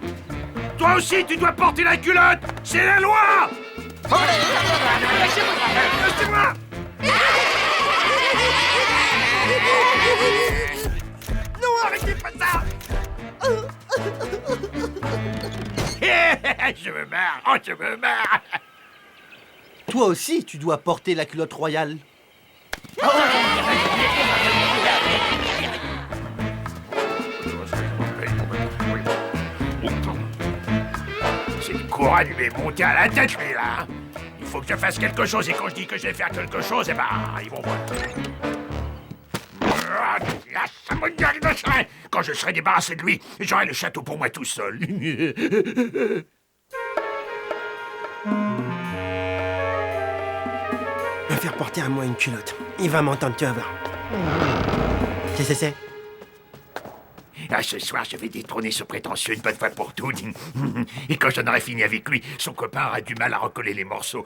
Toi aussi, tu dois porter la culotte! C'est la loi! Lâchez-moi! Non, arrêtez pas ça! Je me marre! Oh, je me marre! Toi aussi, tu dois porter la culotte royale. C'est le couronne lui est monté à la tête, lui, là! Il faut que je fasse quelque chose, et quand je dis que je vais faire quelque chose, eh ben, ils vont voir. Quand je serai débarrassé de lui, j'aurai le château pour moi tout seul. Je vais faire porter à moi une culotte. Il va m'entendre, tu vas voir. Qu'est-ce que c'est? Ah, ce soir, je vais détrôner ce prétentieux une bonne fois pour toutes. Et quand j'en aurai fini avec lui, son copain aura du mal à recoller les morceaux.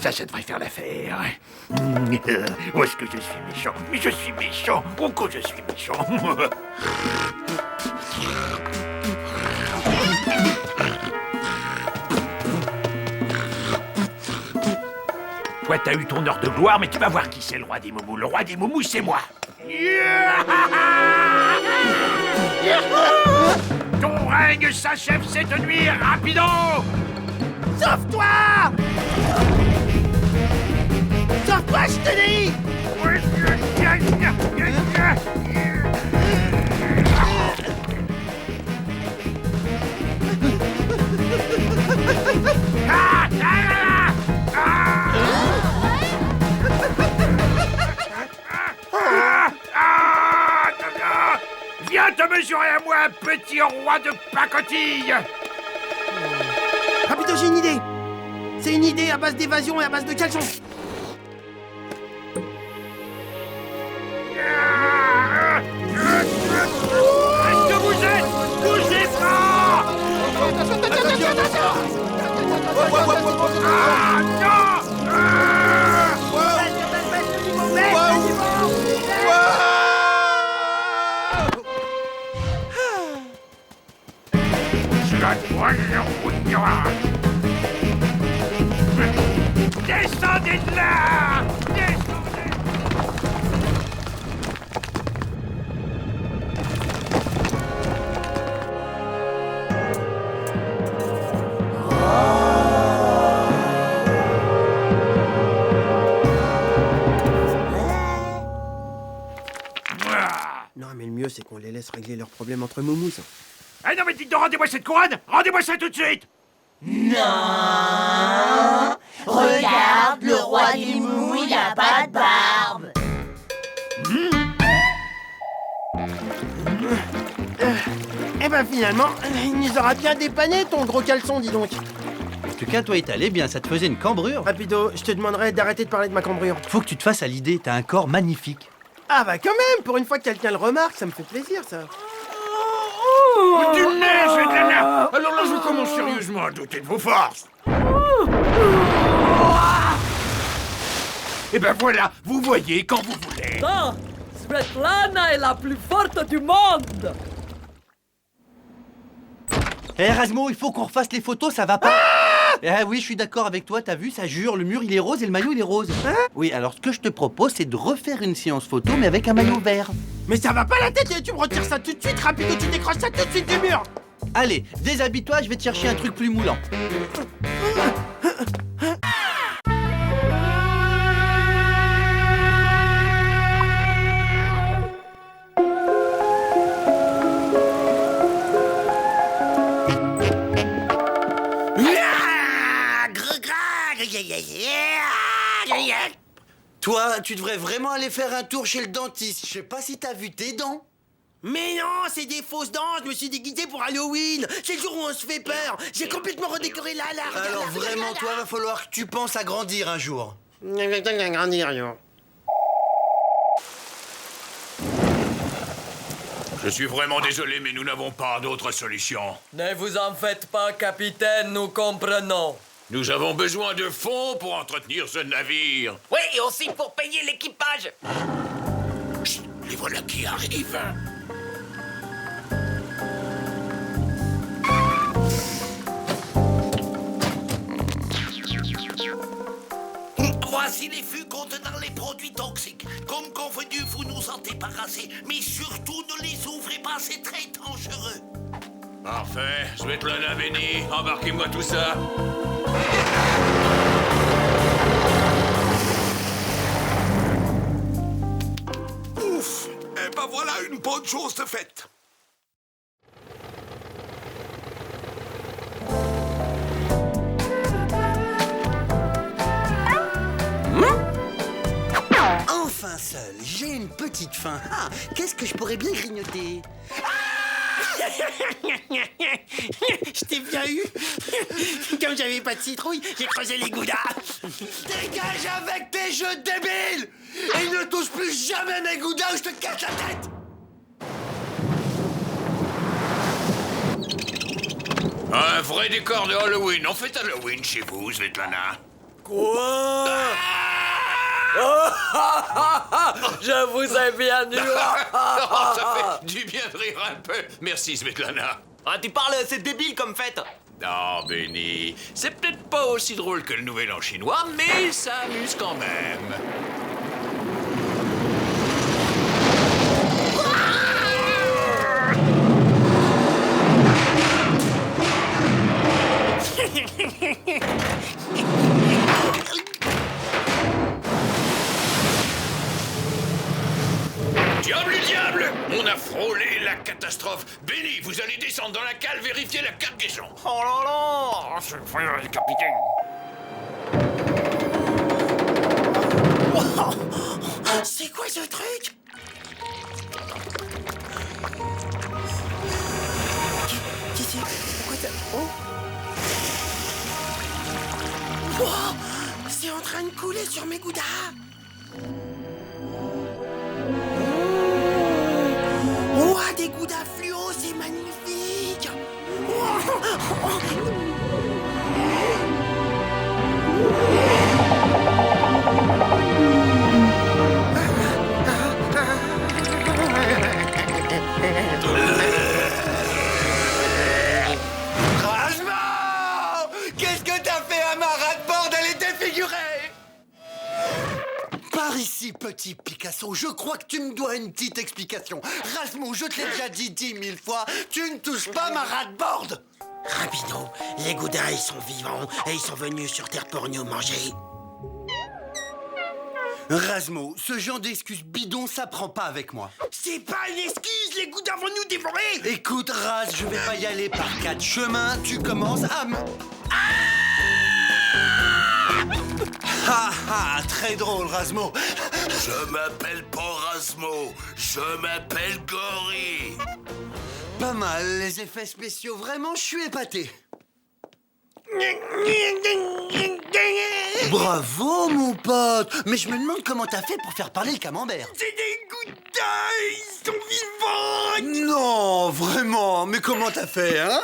Ça devrait faire l'affaire. Oh, est-ce que je suis méchant? Mais je suis méchant. Oh, que je suis méchant. Toi, t'as eu ton heure de gloire, mais tu vas voir qui c'est le roi des moumous. Le roi des moumous, c'est moi. Ton règne s'achève cette nuit, rapido! Sauve-toi! Sauve-toi, je te dis! moi un petit roi de pacotille. Rapido, j'ai une idée. C'est une idée à base d'évasion et à base de caleçon. Est-ce que vous êtes? Bougez pas! Ah non! Descendez de là! Descendez! Non, mais le mieux, c'est qu'on les laisse régler leurs problèmes entre moumous. Ah non, mais dites donc, rendez-moi cette couronne! Rendez-moi ça tout de suite! Non. Regarde, le roi des moumous, il a pas de barbe. Eh ben finalement, il nous aura bien dépanné ton gros caleçon, dis donc. En tout cas, toi, il t'allait bien, ça te faisait une cambrure. Rapido, je te demanderais d'arrêter de parler de ma cambrure. Faut que tu te fasses à l'idée, t'as un corps magnifique. Ah bah quand même, pour une fois que quelqu'un le remarque, ça me fait plaisir, ça. Du nez, Svetlana! Alors là, je commence sérieusement à douter de vos forces. Et ben voilà, vous voyez quand vous voulez. Non, Svetlana est la plus forte du monde. Eh Rasmo, il faut qu'on refasse les photos, ça va pas. Ah oui, je suis d'accord avec toi, t'as vu, ça jure, le mur il est rose et le maillot il est rose. Oui, alors ce que je te propose, c'est de refaire une séance photo, mais avec un maillot vert. Mais ça va pas la tête, tu me retires ça tout de suite, Rapido, tu décroches ça tout de suite du mur. Allez, déshabille-toi, je vais te chercher un truc plus moulant. Toi, tu devrais vraiment aller faire un tour chez le dentiste. Je sais pas si t'as vu tes dents. Mais non, c'est des fausses dents, je me suis déguisé pour Halloween. C'est le jour où on se fait peur. J'ai complètement redécoré là. Alors vraiment, toi, va falloir que tu penses à grandir un jour. Grandir, yo. Je suis vraiment désolé, mais nous n'avons pas d'autre solution. Ne vous en faites pas, capitaine, nous comprenons. Nous avons besoin de fonds pour entretenir ce navire. Oui, et aussi pour payer l'équipage. Chut, les voilà qui arrivent. Voici les fûts contenant les produits toxiques. Comme convenu, vous nous en débarrassez. Mais surtout, ne les ouvrez pas, c'est très dangereux. Parfait. Svetlana, Benny, embarquez-moi tout ça. Ouf! Eh ben voilà une bonne chose de faite. Enfin seul, j'ai une petite faim. Ah, qu'est-ce que je pourrais bien grignoter? Je t'ai bien eu. Comme j'avais pas de citrouille, j'ai creusé les goudas. Dégage avec tes jeux débiles! Et ne touche plus jamais mes goudas ou je te casse la tête! Un vrai décor de Halloween. On fait Halloween chez vous, Svetlana. Quoi? Je vous ai bien eu. Ça fait du bien de rire un peu. Merci, Svetlana. Ah, tu parles, c'est débile comme fête. Non, Benny, c'est peut-être pas aussi drôle que le Nouvel An chinois, mais ça amuse quand même. Diable du diable! On a frôlé la catastrophe. Benny, vous allez descendre dans la cale vérifier la cargaison. Oh là là! C'est le frère du capitaine. C'est quoi ce truc? Oh, c'est en train de couler sur mes goudas. Oh, des goudas fluo, c'est magnifique. Razmo! Qu'est-ce que t'as fait à ma rat-borde? Elle était figurée! Par ici, petit Picasso, je crois que tu me dois une petite explication. Razmo, je te l'ai déjà dit 10 000 fois, tu ne touches pas ma rat-borde! Rapido, les goudas, ils sont vivants et ils sont venus sur Terre pour nous manger. Razmo, ce genre d'excuse bidon, ça prend pas avec moi. C'est pas une excuse, les goudas vont nous dévorer. Écoute, Raz, je vais pas y aller par 4 chemins, tu commences à me... Ah ah, très drôle, Razmo. Je m'appelle pas Razmo, je m'appelle Gory. Pas mal, les effets spéciaux, vraiment, je suis épaté. Bravo, mon pote. Mais je me demande comment t'as fait pour faire parler le camembert. C'est des goudas, ils sont vivants. Non, vraiment, mais comment t'as fait, hein?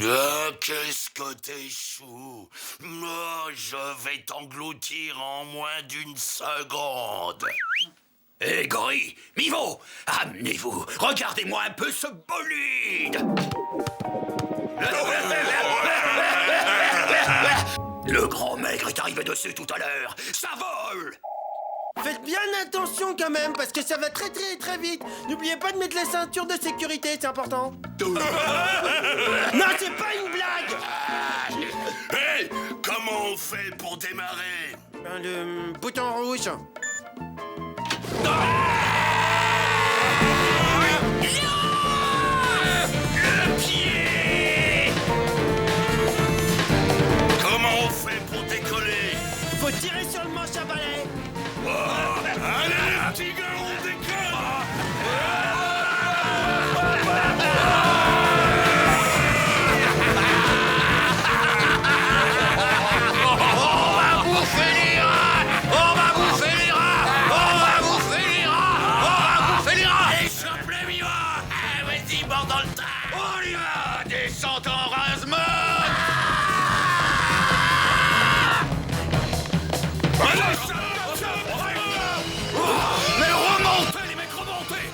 Ah, qu'est-ce que t'es chou. Oh, je vais t'engloutir en moins d'une seconde. Hé, Gory, Mivo, amenez-vous. Regardez-moi un peu ce bolide. Le grand maigre est arrivé dessus tout à l'heure. Ça vole. Faites bien attention quand même, parce que ça va très très très vite. N'oubliez pas de mettre les ceintures de sécurité, c'est important. Non, c'est pas une blague. Hé, comment on fait pour démarrer? Le bouton rouge. Le pied. Comment on fait pour décoller? Faut tirer sur le manche à balai. Oh, allez, les petits gars, on décolle. On va bouffer les rats. On va bouffer les rats. On va bouffer les rats. On va bouffer les rats. Échappe les vivants. Vas-y, bord dans le tas. On y va. Descends en Razmo. Mais remontez, les mecs, remontez.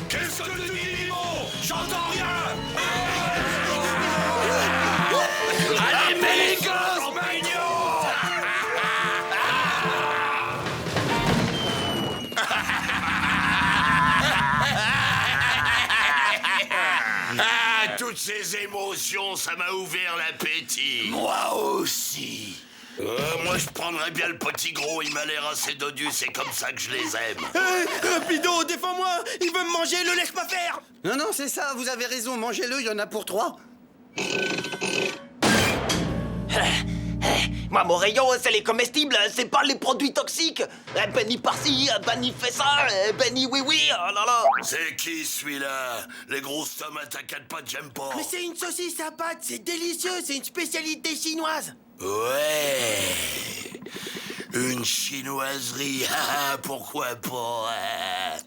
Qu'est-ce que tu dis, Mimo? J'entends rien. Allez, mais les gosses, Ah, toutes ces émotions, ça m'a ouvert l'appétit. Moi aussi. Moi, je prendrais bien le petit gros, il m'a l'air assez dodu, c'est comme ça que je les aime. Rapido, défends-moi. Il veut me manger, le laisse pas faire. Non, non, c'est ça, vous avez raison, mangez-le, il y en a pour 3. Moi, mon rayon, c'est les comestibles, c'est pas les produits toxiques. Benny par-ci, Benny fait ça, Benny oui, oh là là. C'est qui celui-là? Les grosses tomates à 4 pattes, j'aime pas. Mais c'est une saucisse à pâte, c'est délicieux, c'est une spécialité chinoise. Ouais. Une chinoiserie, pourquoi pas?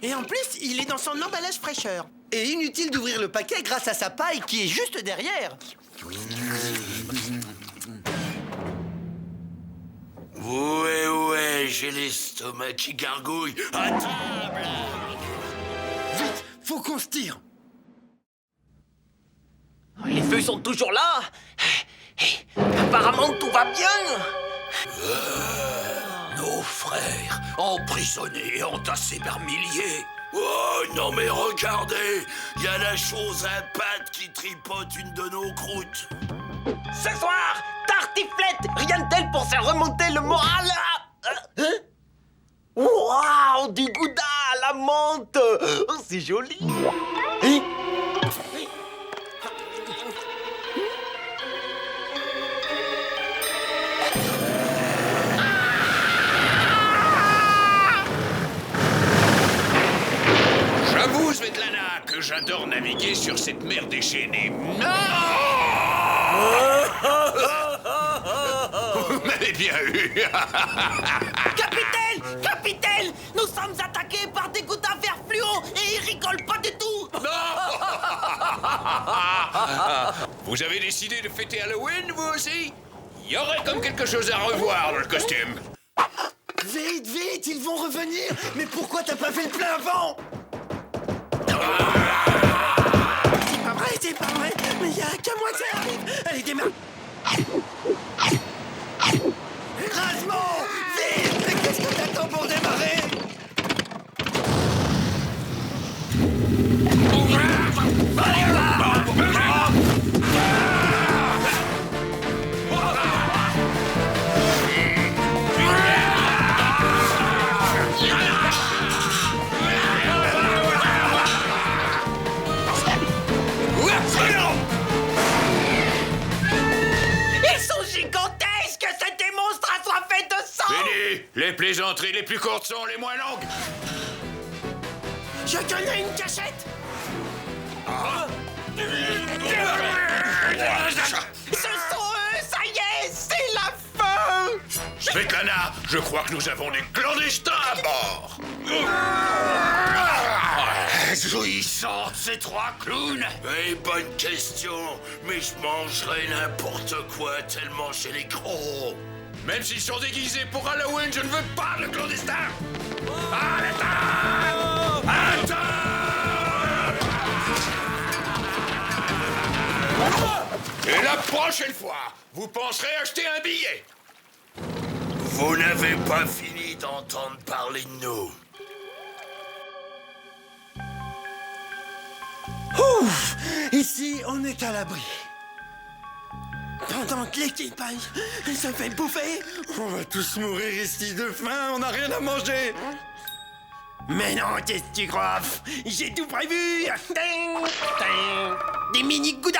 Et en plus, il est dans son emballage fraîcheur. Et inutile d'ouvrir le paquet grâce à sa paille qui est juste derrière. Ouais, j'ai l'estomac qui gargouille. À table! Vite, faut qu'on se tire. Les feux sont toujours là. Apparemment, tout va bien. Nos frères, emprisonnés et entassés par milliers. Oh non mais regardez, il y a la chose à pattes qui tripote une de nos croûtes. Ce soir, tartiflette, rien de tel pour faire remonter le moral. Waouh, du gouda à la menthe. Oh, c'est joli. J'avoue, Svetlana, que j'adore nager. naviguer sur cette mer déchaînée. Non! Vous m'avez bien eu. Capitaine! Capitaine! Nous sommes attaqués par des gouttes à verre fluo et ils rigolent pas du tout! Vous avez décidé de fêter Halloween, vous aussi? Il y aurait comme quelque chose à revoir dans le costume. Vite, vite, ils vont revenir. Mais pourquoi t'as pas fait le plein avant? C'est pas vrai, mais y a qu'à moi que ça arrive. Allez, démarre. Rasmo, vite! Mais qu'est-ce que t'attends pour démarrer? Ils sont gigantesques! Ces monstres assoiffés de sang! Fini! Les plaisanteries les plus courtes sont les moins longues. Je connais une cachette. Ce sont eux! Ça y est! C'est la fin! Svetlana, je crois que nous avons des clandestins à bord. Jouissantes, ces trois clowns. Eh, bonne question, mais je mangerais n'importe quoi tellement c'est les gros. Même s'ils sont déguisés pour Halloween, je ne veux pas de clandestins. Attends! Et la prochaine fois, vous penserez acheter un billet. Vous n'avez pas fini d'entendre parler de nous. Ouf! Ici, on est à l'abri. Pendant que l'équipage se fait bouffer. On va tous mourir ici de faim, on n'a rien à manger. Mais non, qu'est-ce que tu crois? J'ai tout prévu. Ding, ding. Des mini goudas.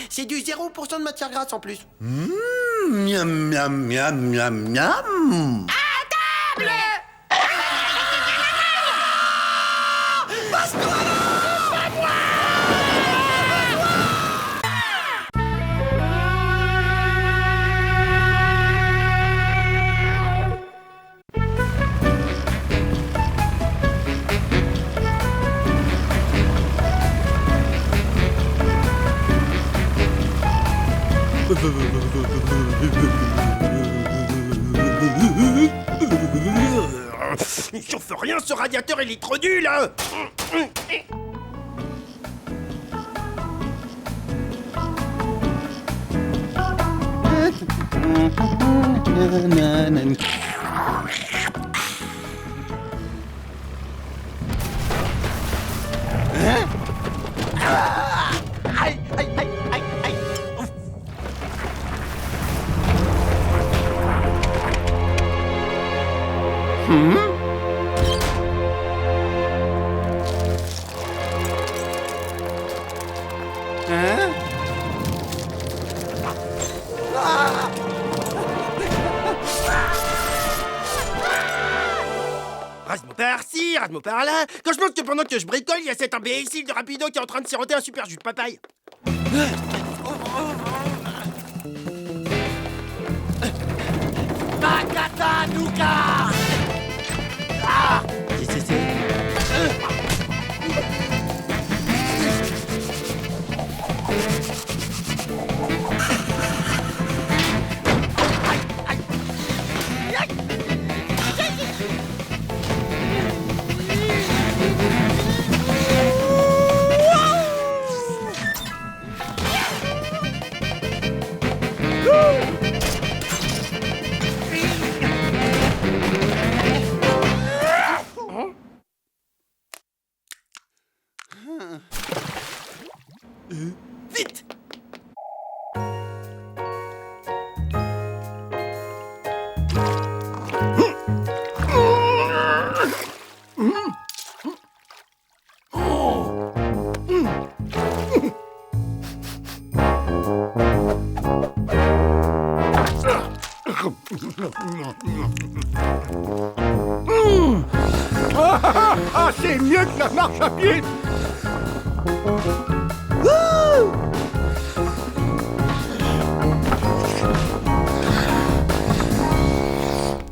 C'est du 0% de matière grasse en plus. Miam, miam, miam, miam, miam. À table! Il chauffe rien, ce radiateur, il est trop nul, hein. Aïe, aïe, aïe, aïe, aïe. Rasmo par-ci, Rasmo par-là. Quand je pense que pendant que je bricole, il y a cet imbécile de Rapido qui est en train de siroter un super jus de papaye. Makata Nuka. Vite! C'est mieux que la marche à pied.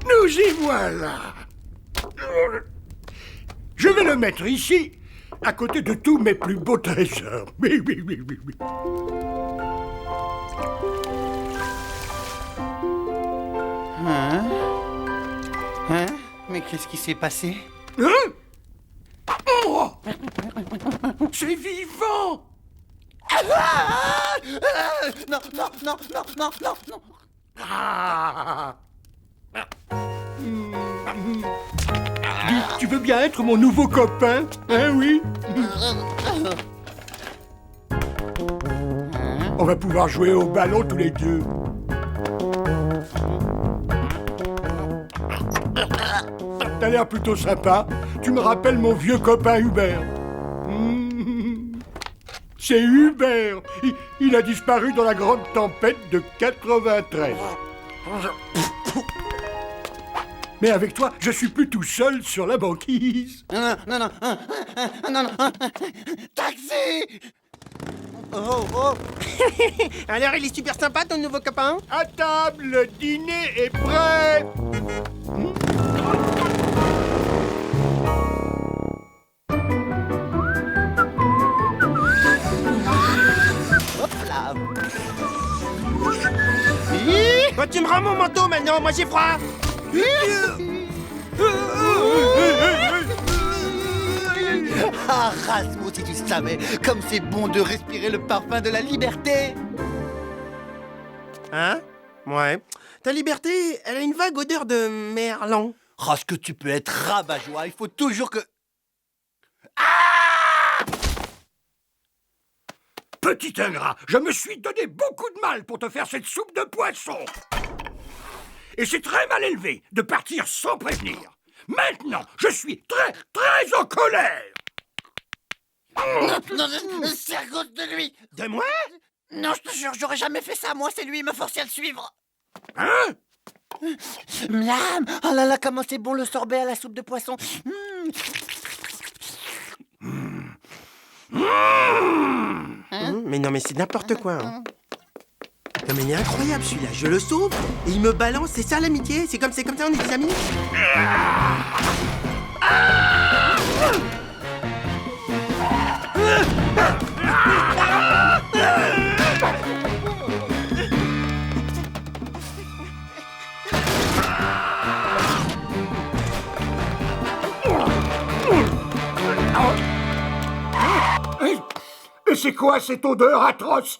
Nous y voilà. Je vais le mettre ici, à côté de tous mes plus beaux trésors. Oui, oui, oui, oui, oui. Hein? Mais qu'est-ce qui s'est passé? Hein? Oh! C'est vivant! Non, non, non, non, non, non, non. Ah! Tu veux bien être mon nouveau copain? Hein, oui? On va pouvoir jouer au ballon tous les deux. T'as l'air plutôt sympa. Tu me rappelles mon vieux copain Hubert. C'est Hubert. Il a disparu dans la grande tempête de 93. Mais avec toi, je suis plus tout seul sur la banquise. Non, non, non, non, non, taxi! Oh, oh. Alors, il est super sympa, ton nouveau copain? À table, le dîner est prêt. Hop là. Toi, tu me rends mon manteau maintenant, moi j'ai froid. Ah, Rasmus, si tu savais, comme c'est bon de respirer le parfum de la liberté. Hein? Ouais. Ta liberté, elle a une vague odeur de merlan. Oh, ce que tu peux être rabat-joie, il faut toujours que... Petit ingrat, je me suis donné beaucoup de mal pour te faire cette soupe de poisson. Et c'est très mal élevé de partir sans prévenir. Maintenant, je suis très, très en colère. Non, c'est à cause de lui. De moi? Non, je te jure, j'aurais jamais fait ça. Moi, c'est lui, il me forçait à le suivre. Hein? Miam! Oh là là, comment c'est bon le sorbet à la soupe de poisson. Mais non, mais c'est n'importe quoi. Hein. Non, mais il est incroyable celui-là. Je le sauve et il me balance. C'est ça l'amitié? C'est comme ça, on est des amis? Et c'est quoi cette odeur atroce?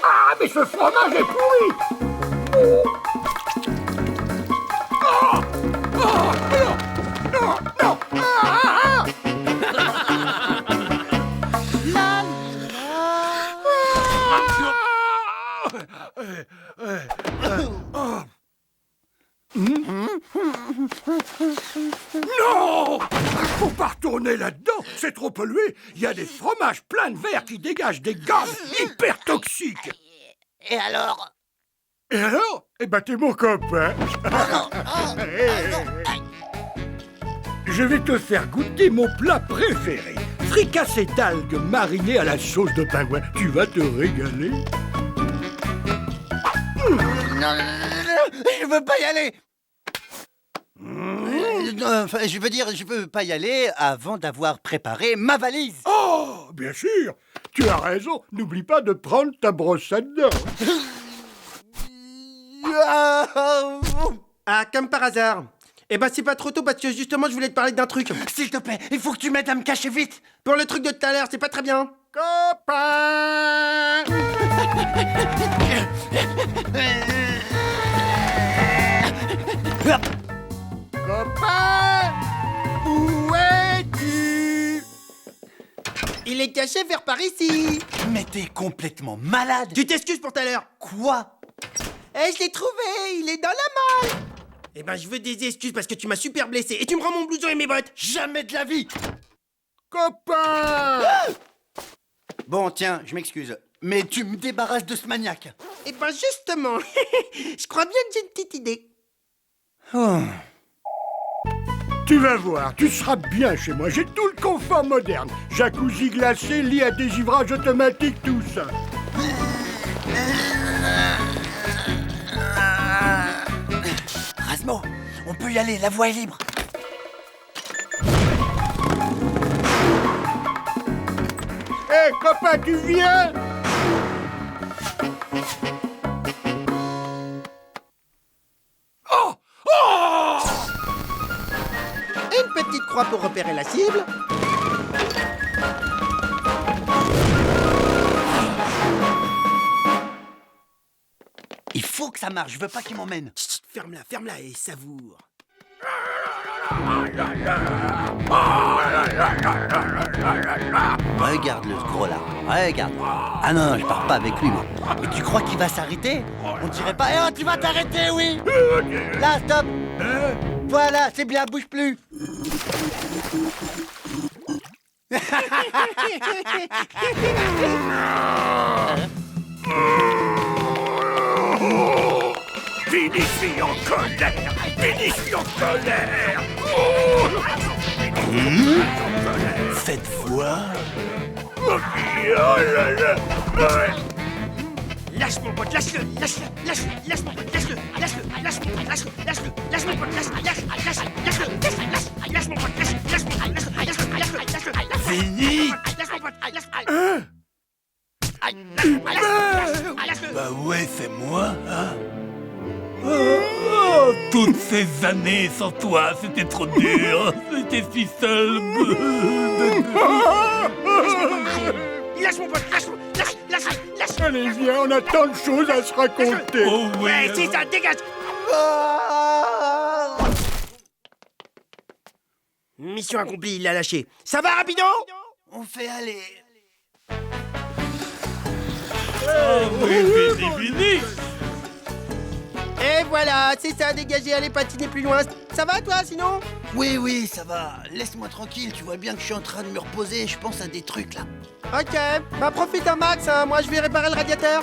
Ah, mais ce fromage est pourri! Oh! Oh! Non! Non! Non! Ah! Non! Faut pas retourner là-dedans, c'est trop pollué. Il y a des fromages pleins de verre qui dégagent des gaz hyper toxiques. Et alors? Et alors? Eh ben, t'es mon copain. Je vais te faire goûter mon plat préféré. Fricassé d'algues marinées à la sauce de pingouin. Tu vas te régaler. Non, je veux pas y aller. Enfin, je veux dire, je veux pas y aller avant d'avoir préparé ma valise. Oh, bien sûr. Tu as raison. N'oublie pas de prendre ta brosse à dents. Ah, comme par hasard. Eh ben, c'est pas trop tôt parce que justement, je voulais te parler d'un truc. S'il te plaît, il faut que tu m'aides à me cacher vite. Pour le truc de tout à l'heure, c'est pas très bien. Copain! Copain! Où es-tu? Il est caché vers par ici. Mais t'es complètement malade. Tu t'excuses pour tout à l'heure. Quoi? Eh, je l'ai trouvé, il est dans la malle. Eh ben, je veux des excuses parce que tu m'as super blessé et tu me rends mon blouson et mes bottes. Jamais de la vie. Copain! Bon, tiens, je m'excuse. Mais tu me débarrasses de ce maniaque. Eh ben, justement, je crois bien que j'ai une petite idée. Oh. Tu vas voir, tu seras bien chez moi. J'ai tout le confort moderne. Jacuzzi glacé, lit à dégivrage automatique, tout ça. Rasmo, on peut y aller, la voie est libre. Hé, copain, tu viens? Une petite croix pour repérer la cible. Il faut que ça marche, je veux pas qu'il m'emmène. Chut, ferme-la et savoure. Regarde-le, ce gros là. Regarde. Ah non, je pars pas avec lui, moi. Mais tu crois qu'il va s'arrêter? On dirait pas. Eh oh, tu vas t'arrêter, oui. Là, stop. Voilà, c'est bien, bouge plus. Finition en colère! Finition en colère! Faites voir. Oh là là! Lâche mon pote, lâche-le, lâche mon pote, lâche-le mon pote, lâche mon pote, Fini. Bah ouais, c'est moi, hein. Toutes ces années sans toi, c'était trop dur. J'étais si seul. Lâche mon pote, lâche. Allez, viens, on a tant de choses à se raconter. Oh oui. Ouais, c'est ça, dégage. Mission accomplie, il l'a lâché. Ça va, rapido? On fait aller. Fini. Et voilà, c'est ça, dégagez, allez patiner plus loin. Ça va, toi, sinon? Oui, ça va. Laisse-moi tranquille, tu vois bien que je suis en train de me reposer, je pense à des trucs, là. Ok, bah profite un max, hein. Moi je vais réparer le radiateur.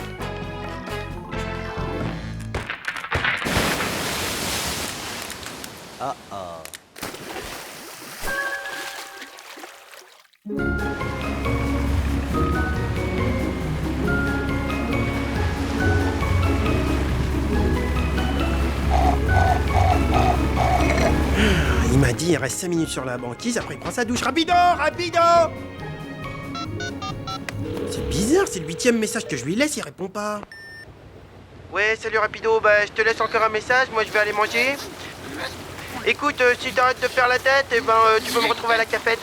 Il m'a dit il reste 5 minutes sur la banquise, après il prend sa douche. Rapido! C'est bizarre, c'est le 8e message que je lui laisse, il répond pas. Ouais, salut Rapido, bah je te laisse encore un message, moi je vais aller manger. Écoute, si t'arrêtes de faire la tête, tu peux me retrouver à la cafette.